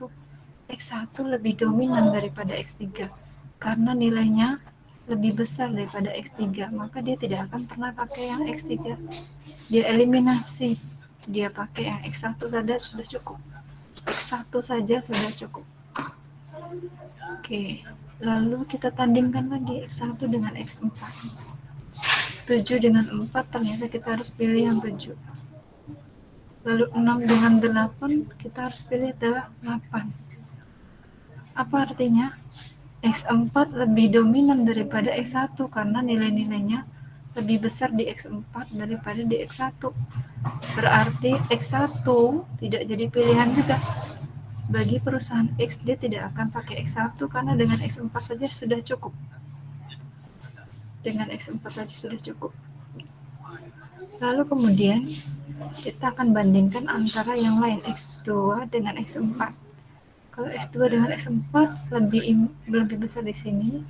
X1 lebih dominan daripada X3. Karena nilainya lebih besar daripada X3, maka dia tidak akan pernah pakai yang X3. Dia eliminasi. Dia pakai yang X1 saja sudah cukup. X1 saja sudah cukup. Oke, lalu kita tandingkan lagi X1 dengan X4. 7 dengan 4 ternyata kita harus pilih yang 7. Lalu 6 dengan 8 kita harus pilih 8. Apa artinya? X4 lebih dominan daripada X1 karena nilai-nilainya lebih besar di X4 daripada di X1. Berarti X1 tidak jadi pilihan juga. Bagi perusahaan X, dia tidak akan pakai X1 karena dengan X4 saja sudah cukup. Dengan X4 saja sudah cukup. Lalu kemudian kita akan bandingkan antara yang lain, X2 dengan X4. Kalau X2 dengan X4 lebih besar di sini.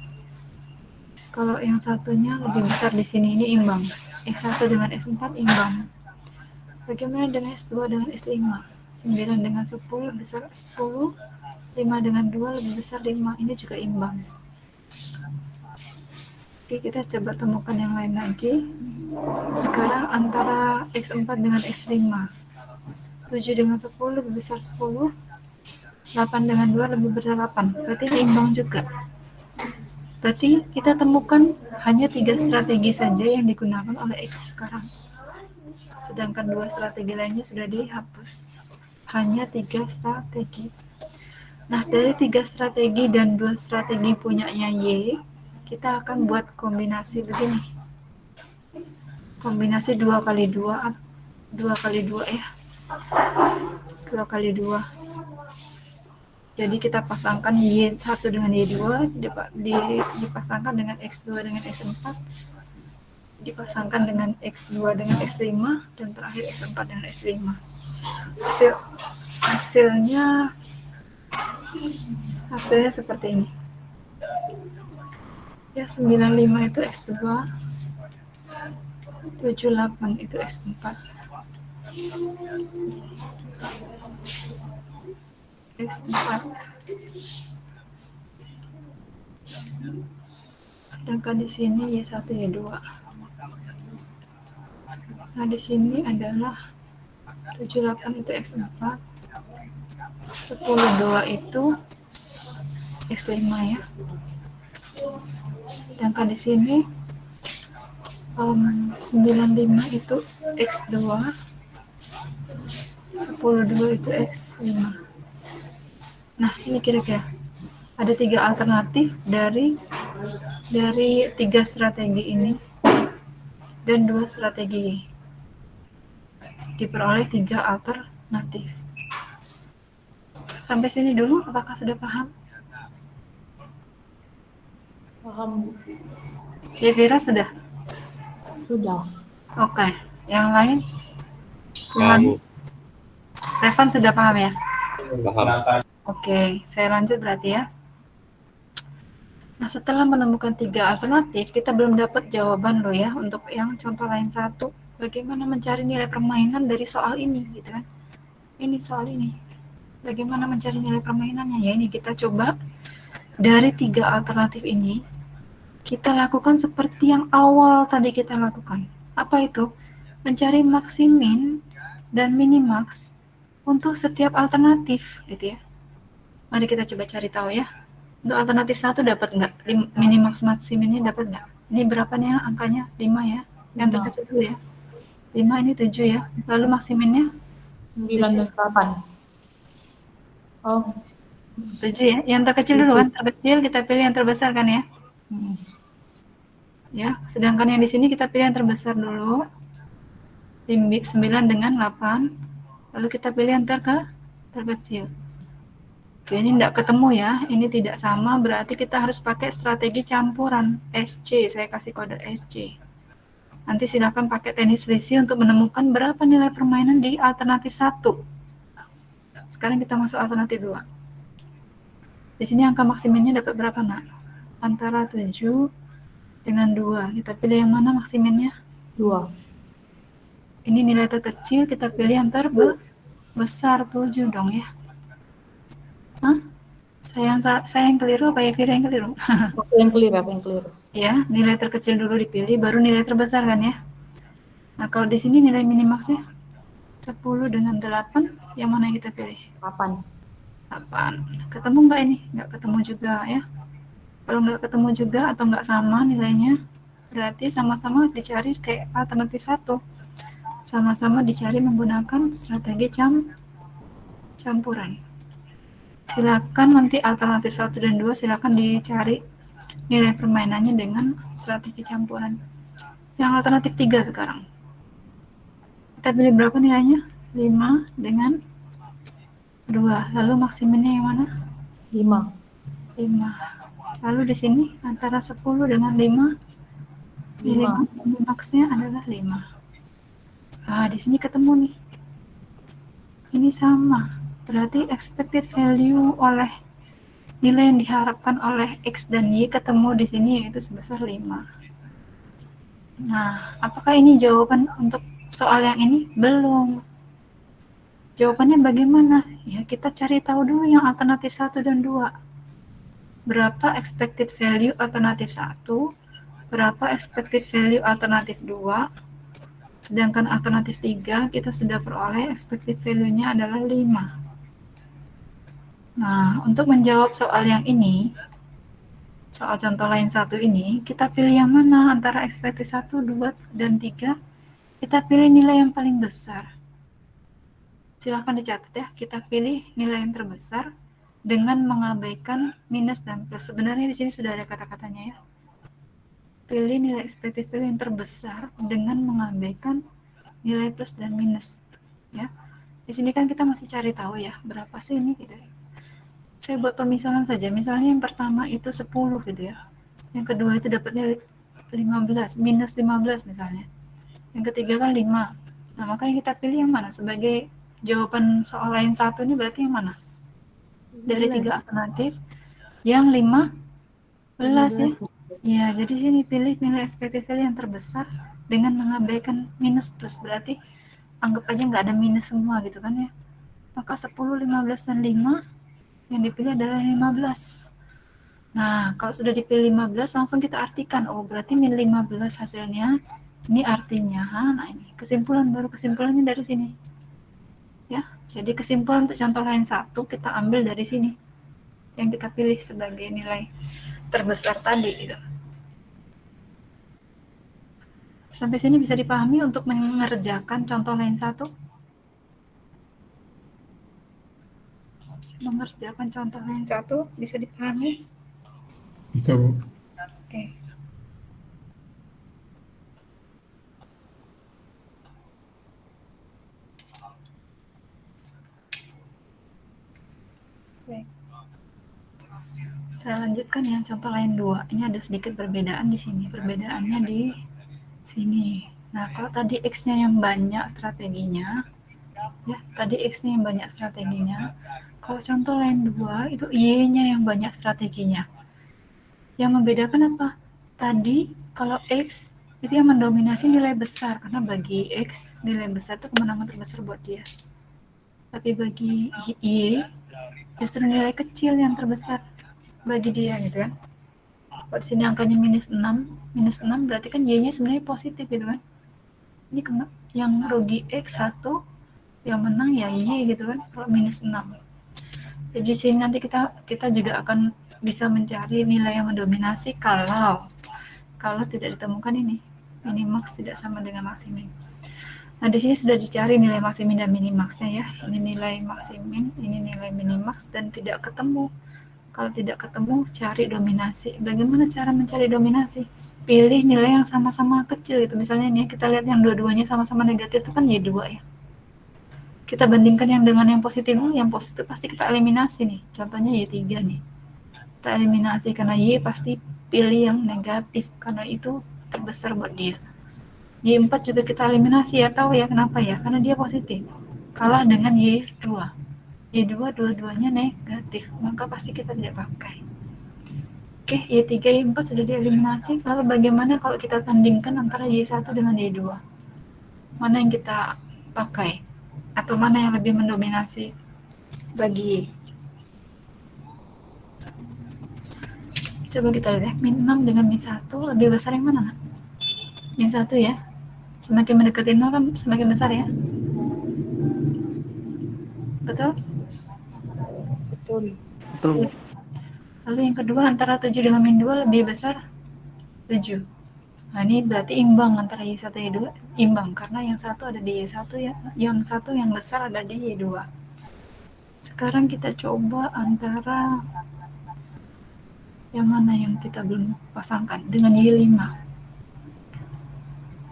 Kalau yang satunya lebih besar di sini, ini imbang. X1 dengan X4 imbang. Bagaimana dengan S2 dengan S5? 9 dengan 10 lebih besar 10. 5 dengan 2 lebih besar 5. Ini juga imbang. Oke, kita coba temukan yang lain lagi. Sekarang antara X4 dengan X5. 7 dengan 10 lebih besar 10. 8 dengan 2 lebih besar 8. Berarti ini imbang juga. Berarti kita temukan hanya 3 strategi saja yang digunakan oleh X sekarang. Sedangkan 2 strategi lainnya sudah dihapus. Hanya 3 strategi. Nah, dari 3 strategi dan 2 strategi punyanya Y, kita akan buat kombinasi begini. Kombinasi 2 kali 2, 2 kali 2 ya. 2 kali 2. Jadi kita pasangkan Y1 dengan Y2, dipasangkan dengan X2 dengan X4, dipasangkan dengan X2 dengan X5, dan terakhir X4 dengan X5. Hasilnya seperti ini. Ya, 95 itu X2, 78 itu X4. X4. Sedangkan di sini Y1, Y2. Nah, di sini adalah 78 itu X4, 10, 2 itu X5 ya. Sedangkan di sini 95 itu X2, 10, 2 itu X5. Nah, ini kira-kira ada 3 alternatif dari 3 strategi ini dan 2 strategi. Diperoleh 3 alternatif. Sampai sini dulu, apakah sudah paham? Paham, Devira sudah? sudah. Oke. Yang lain? Paham, Bu. Revan sudah paham ya? Paham. Oke, saya lanjut berarti ya. Nah, setelah menemukan 3 alternatif, kita belum dapat jawaban loh ya untuk yang contoh lain 1. Bagaimana mencari nilai permainan dari soal ini, gitu kan? Ini soal ini. Bagaimana mencari nilai permainannya? Ya, ini kita coba dari 3 alternatif ini, kita lakukan seperti yang awal tadi kita lakukan. Apa itu? Mencari maksimin dan minimax untuk setiap alternatif, gitu ya. Mari kita coba cari tahu ya. Untuk alternatif 1 dapat nggak? Minimax maksiminnya dapat nggak? Ini berapa nih angkanya? 5 ya. Yang terkecil dulu ya. 5 ini 7 ya. Lalu maksiminnya 9 dan 8. Oh, 7 ya. Yang terkecil dulu kan? Terkecil kita pilih yang terbesar kan ya. Ya, sedangkan yang di sini kita pilih yang terbesar dulu. 9 dengan 8. Lalu kita pilih yang terkecil. Oke, ini tidak ketemu ya. Ini tidak sama, berarti kita harus pakai strategi campuran SC. Saya kasih kode SC. Nanti silakan pakai teknik selisih untuk menemukan berapa nilai permainan di alternatif 1. Sekarang kita masuk alternatif 2. Di sini angka maksiminnya dapat berapa, Nak? Antara 7 dengan 2. Kita pilih yang mana maksiminnya? 2. Ini nilai terkecil, kita pilih yang terbesar, 7 dong ya. Hah? Saya yang keliru apa ya Fira yang keliru? Apa yang clear? Apa yang clear? Ya, nilai terkecil dulu dipilih, baru nilai terbesar kan ya. Nah, kalau di sini nilai minimaksnya 10 dengan 8, yang mana yang kita pilih? 8. 8. Ketemu nggak ini? Nggak ketemu juga ya. Kalau nggak ketemu juga atau nggak sama nilainya, berarti sama-sama dicari kayak alternatif 1. Sama-sama dicari menggunakan strategi campuran. Silakan nanti alternatif 1 dan 2 silakan dicari nilai permainannya dengan strategi campuran. Yang alternatif 3 sekarang. Kita pilih berapa nilainya? 5 dengan 2. Lalu maksimalnya yang mana? 5. 5. Lalu di sini antara 10 dengan 5. 5. Maksnya adalah 5. Nah, di sini ketemu nih. Ini sama. Berarti expected value oleh nilai yang diharapkan oleh X dan Y ketemu di sini yaitu sebesar 5. Nah, apakah ini jawaban untuk soal yang ini? Belum. Jawabannya bagaimana? Ya, kita cari tahu dulu yang alternatif 1 dan 2. Berapa expected value alternatif 1? Berapa expected value alternatif 2? Sedangkan alternatif 3 kita sudah peroleh expected value-nya adalah 5. Nah, untuk menjawab soal yang ini, soal contoh lain 1 ini, kita pilih yang mana antara expected 1, 2, dan 3? Kita pilih nilai yang paling besar. Silahkan dicatat ya, kita pilih nilai yang terbesar dengan mengabaikan minus dan plus. Sebenarnya di sini sudah ada kata-katanya ya. Pilih nilai expected value yang terbesar dengan mengabaikan nilai plus dan minus. Ya, di sini kan kita masih cari tahu ya berapa sih ini gitu. Saya buat pemisalan saja. Misalnya yang pertama itu 10 gitu ya. Yang kedua itu dapatnya 15, minus 15 misalnya. Yang ketiga kan 5. Nah, makanya kita pilih yang mana sebagai jawaban soal lain 1 ini berarti yang mana? Dari 3 alternatif yang 15 ya. Ya, jadi sini pilih nilai expected value yang terbesar dengan mengabaikan minus plus, berarti anggap aja nggak ada minus semua gitu kan ya. Maka 10, 15, dan 5 yang dipilih adalah 15. Nah, kalau sudah dipilih 15 langsung kita artikan, oh berarti min 15 hasilnya. Ini artinya, nah ini kesimpulan, baru kesimpulannya dari sini. Ya, jadi kesimpulan untuk contoh lain 1 kita ambil dari sini. Yang kita pilih sebagai nilai terbesar tadi gitu. Sampai sini bisa dipahami untuk mengerjakan contoh lain 1? Mengerjakan contoh lain 1 bisa dipahami? Bisa, Bu. Oke. Baik. Saya lanjutkan yang contoh lain 2. Ini ada sedikit perbedaan di sini. Perbedaannya di sini. Nah, kalau tadi X-nya yang banyak strateginya, ya, tadi X-nya yang banyak strateginya. Kalau contoh lain 2, itu Y-nya yang banyak strateginya. Yang membedakan apa? Tadi, kalau X, itu yang mendominasi nilai besar. Karena bagi X, nilai besar itu kemenangan terbesar buat dia. Tapi bagi Y, justru nilai kecil yang terbesar bagi dia gitu kan. Kalau di sini angkanya minus 6 berarti kan Y-nya sebenarnya positif gitu kan. Ini yang rugi X 1, yang menang ya Y gitu kan, kalau minus 6. Jadi di sini nanti kita juga akan bisa mencari nilai yang mendominasi kalau tidak ditemukan ini minimax tidak sama dengan maksimin. Nah, di sini sudah dicari nilai maksimin dan minimaxnya ya. Ini nilai maksimin, ini nilai minimax dan tidak ketemu. Kalau tidak ketemu, cari dominasi. Bagaimana cara mencari dominasi? Pilih nilai yang sama-sama kecil itu. Misalnya nih, kita lihat yang dua-duanya sama-sama negatif itu kan Y2 ya. Kita bandingkan yang dengan yang positif dulu, yang positif pasti kita eliminasi nih. Contohnya Y3 nih. Kita eliminasi karena Y pasti pilih yang negatif karena itu terbesar buat dia. Y4 juga kita eliminasi ya, tahu ya kenapa ya? Karena dia positif. Kalah dengan Y2. Y2 dua-duanya negatif, maka pasti kita tidak pakai. Oke, Y3, Y4 sudah dieliminasi. Lalu bagaimana kalau kita tandingkan antara Y1 dengan Y2? Mana yang kita pakai? Atau mana yang lebih mendominasi bagi Y? Coba kita lihat, min 6 dengan min 1 lebih besar yang mana? Min 1 ya. Semakin mendekati 0 kan semakin besar ya. Betul? Betul. Betul. Lalu yang kedua, antara 7 dengan min 2 lebih besar 7. Nah, ini berarti imbang antara Y1 dan Y2, imbang karena yang satu ada di Y1 ya, yang satu yang besar ada di Y2. Sekarang kita coba antara yang mana yang kita belum pasangkan dengan Y5.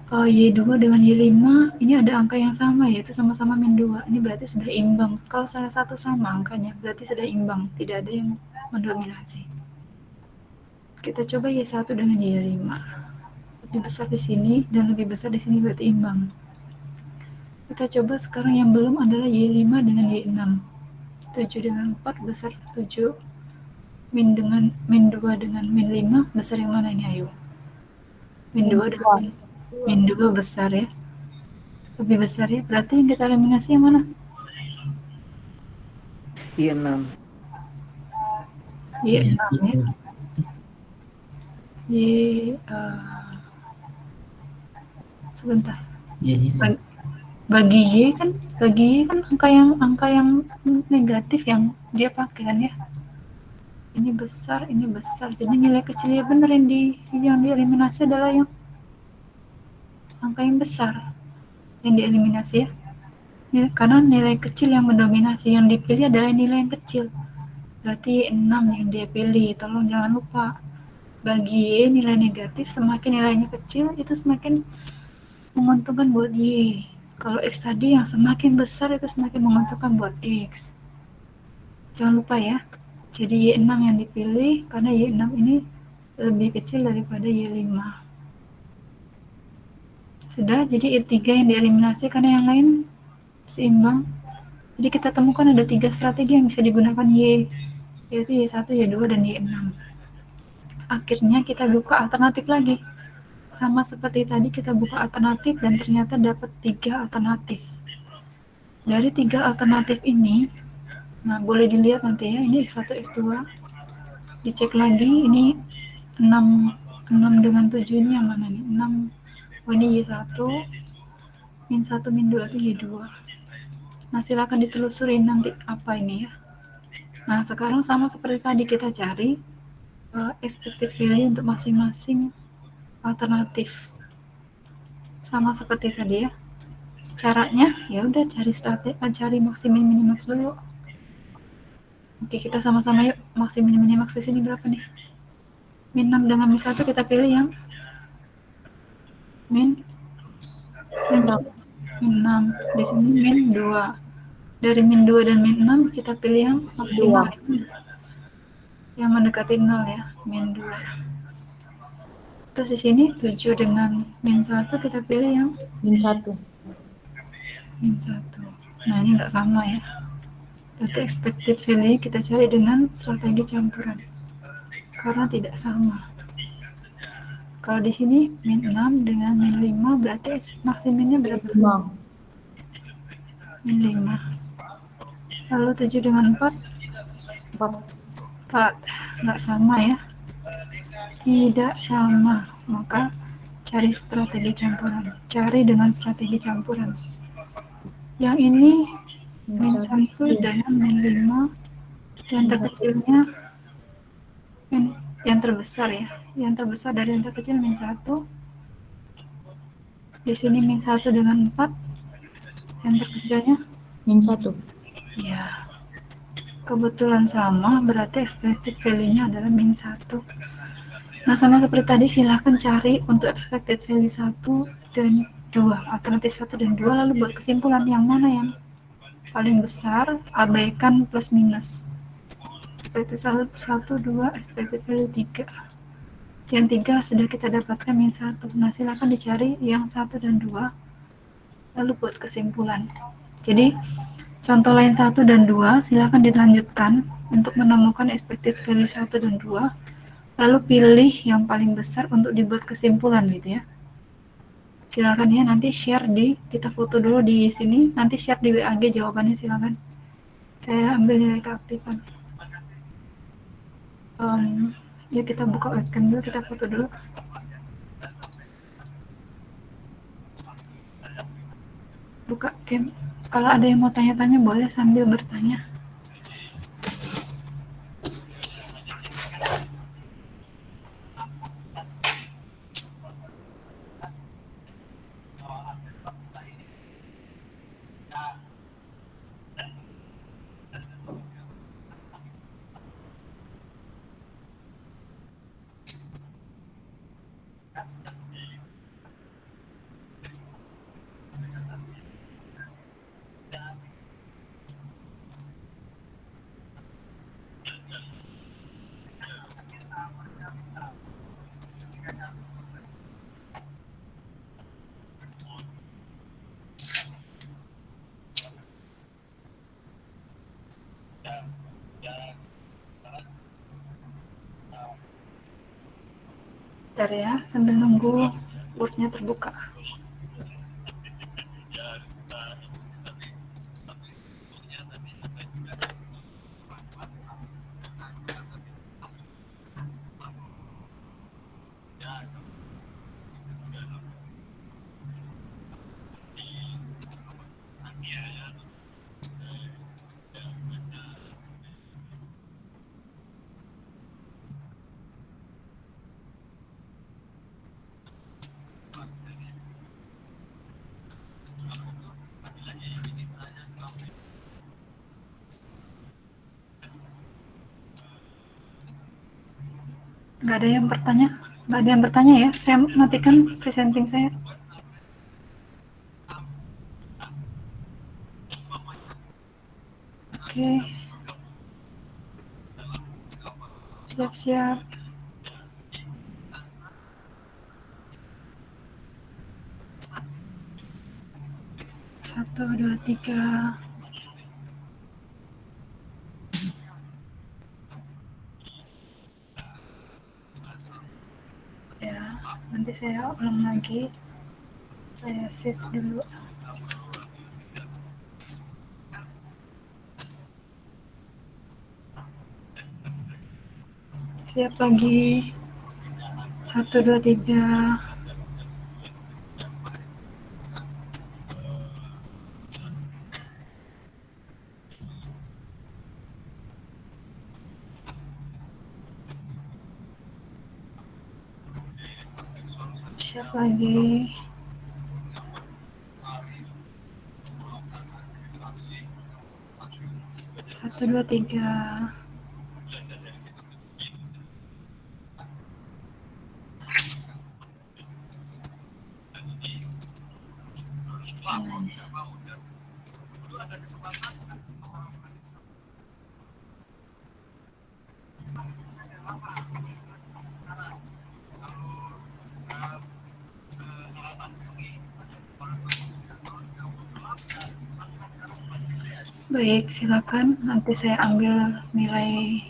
Y2 dengan Y5 ini ada angka yang sama, yaitu sama-sama min 2. Ini berarti sudah imbang. Kalau salah satu sama angkanya berarti sudah imbang, tidak ada yang mendominasi. Kita coba Y1 dengan Y5. Lebih besar di sini dan lebih besar di sini berarti imbang. Kita coba sekarang yang belum adalah Y5 dengan Y6. 7 dengan 4 besar 7. Min 2 dengan min 5 besar yang mana ini, ayo? Min 2 dengan min 2 besar ya. Lebih besar ya. Berarti yang kita eliminasi yang mana? Y6. Y6 ya. Sebentar. Bagi Y kan angka yang negatif yang dia pakai kan ya. Ini besar. Jadi nilai kecilnya benar yang dieliminasi adalah yang angka yang besar yang dieliminasi ya. Karena nilai kecil yang mendominasi, yang dipilih adalah nilai yang kecil. Berarti 6 yang dia pilih. Tolong jangan lupa. Bagi Y nilai negatif, semakin nilainya kecil itu semakin menguntungkan buat Y. Kalau X tadi yang semakin besar itu semakin menguntungkan buat X. Jangan lupa ya. Jadi Y6 yang dipilih karena Y6 ini lebih kecil daripada Y5. Sudah, jadi Y3 yang dieliminasi karena yang lain seimbang. Jadi kita temukan ada 3 strategi yang bisa digunakan Y, yaitu Y1, Y2, dan Y6. Akhirnya kita buka alternatif lagi. Sama seperti tadi kita buka alternatif dan ternyata dapat 3 alternatif. Dari 3 alternatif ini, nah boleh dilihat nanti ya, ini X1, X2. Dicek lagi, ini 6 dengan 7 ini yang mana nih? 6, oh ini Y1, min 1, min 2 itu Y2. Nah silakan ditelusuri nanti apa ini ya. Nah sekarang sama seperti tadi kita cari expected value untuk masing-masing alternatif. Sama seperti tadi ya. Caranya ya udah cari maksimum minimax dulu. Oke, kita sama-sama yuk. Maksimum minimax di sini berapa nih? Min 6 dengan min 1 kita pilih yang min 6. Di sini min 2. Dari min 2 dan min 6 kita pilih yang maksimal. Yang mendekati 0 ya, min 2. Terus di sini 7 dengan min 1 kita pilih yang min 1. Min 1. Nah, ini enggak sama ya. Berarti expected value kita cari dengan strategi campuran. Karena tidak sama. Kalau di sini min 6 dengan min 5 berarti maksimumnya berapa? Min 5. Lalu 7 dengan 4? 4. Enggak sama ya. Tidak sama. Maka cari strategi campuran. Cari dengan strategi campuran. Yang ini min 1 dengan min 5 dan terkecilnya yang terbesar ya. Yang terbesar dari yang terkecil min 1. Di sini min 1 dengan 4. Yang terkecilnya min 1. ya. Kebetulan sama, berarti expected value-nya adalah min 1. Nah, sama seperti tadi, silahkan cari untuk expected value 1 dan 2, alternatif 1 dan 2, lalu buat kesimpulan yang mana yang paling besar, abaikan plus minus. Expected 1, 2, expected value 3. Yang 3 sudah kita dapatkan yang 1. Nah, silakan dicari yang 1 dan 2, lalu buat kesimpulan. Jadi, contoh lain 1 dan 2, silakan dilanjutkan untuk menemukan expected value 1 dan 2, lalu pilih yang paling besar untuk dibuat kesimpulan gitu ya. Silakan ya, nanti share kita foto dulu di sini, nanti share di WAG jawabannya silakan. Saya ambil nilai keaktifan. Yuk kita buka webcam dulu, kita foto dulu. Buka cam. Kalau ada yang mau tanya-tanya boleh sambil bertanya. Bentar ya, sambil nunggu Word-nya terbuka. Nggak ada yang bertanya? Nggak ada yang bertanya ya? Saya matikan presenting saya. Oke. Siap-siap. Satu, dua, tiga. Ya, nanti saya ulang lagi. Saya save dulu. Siap lagi. 1, 2, 3. Siap lagi. 1, 2, 3. Baik, silakan. Nanti saya ambil nilai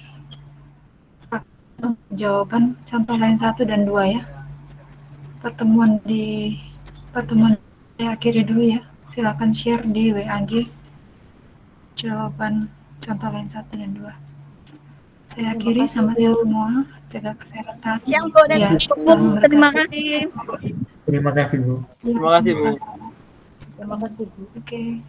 jawaban contoh lain 1 dan 2 ya. Pertemuan saya akhiri dulu ya. Silakan share di WAG jawaban contoh lain 1 dan 2. Saya akhiri, sama siang semua. Jaga kesehatan. Siang kok dan Ya, terima kasih. Terima kasih, Bu. Terima kasih, Bu. Terima kasih, Bu. Oke.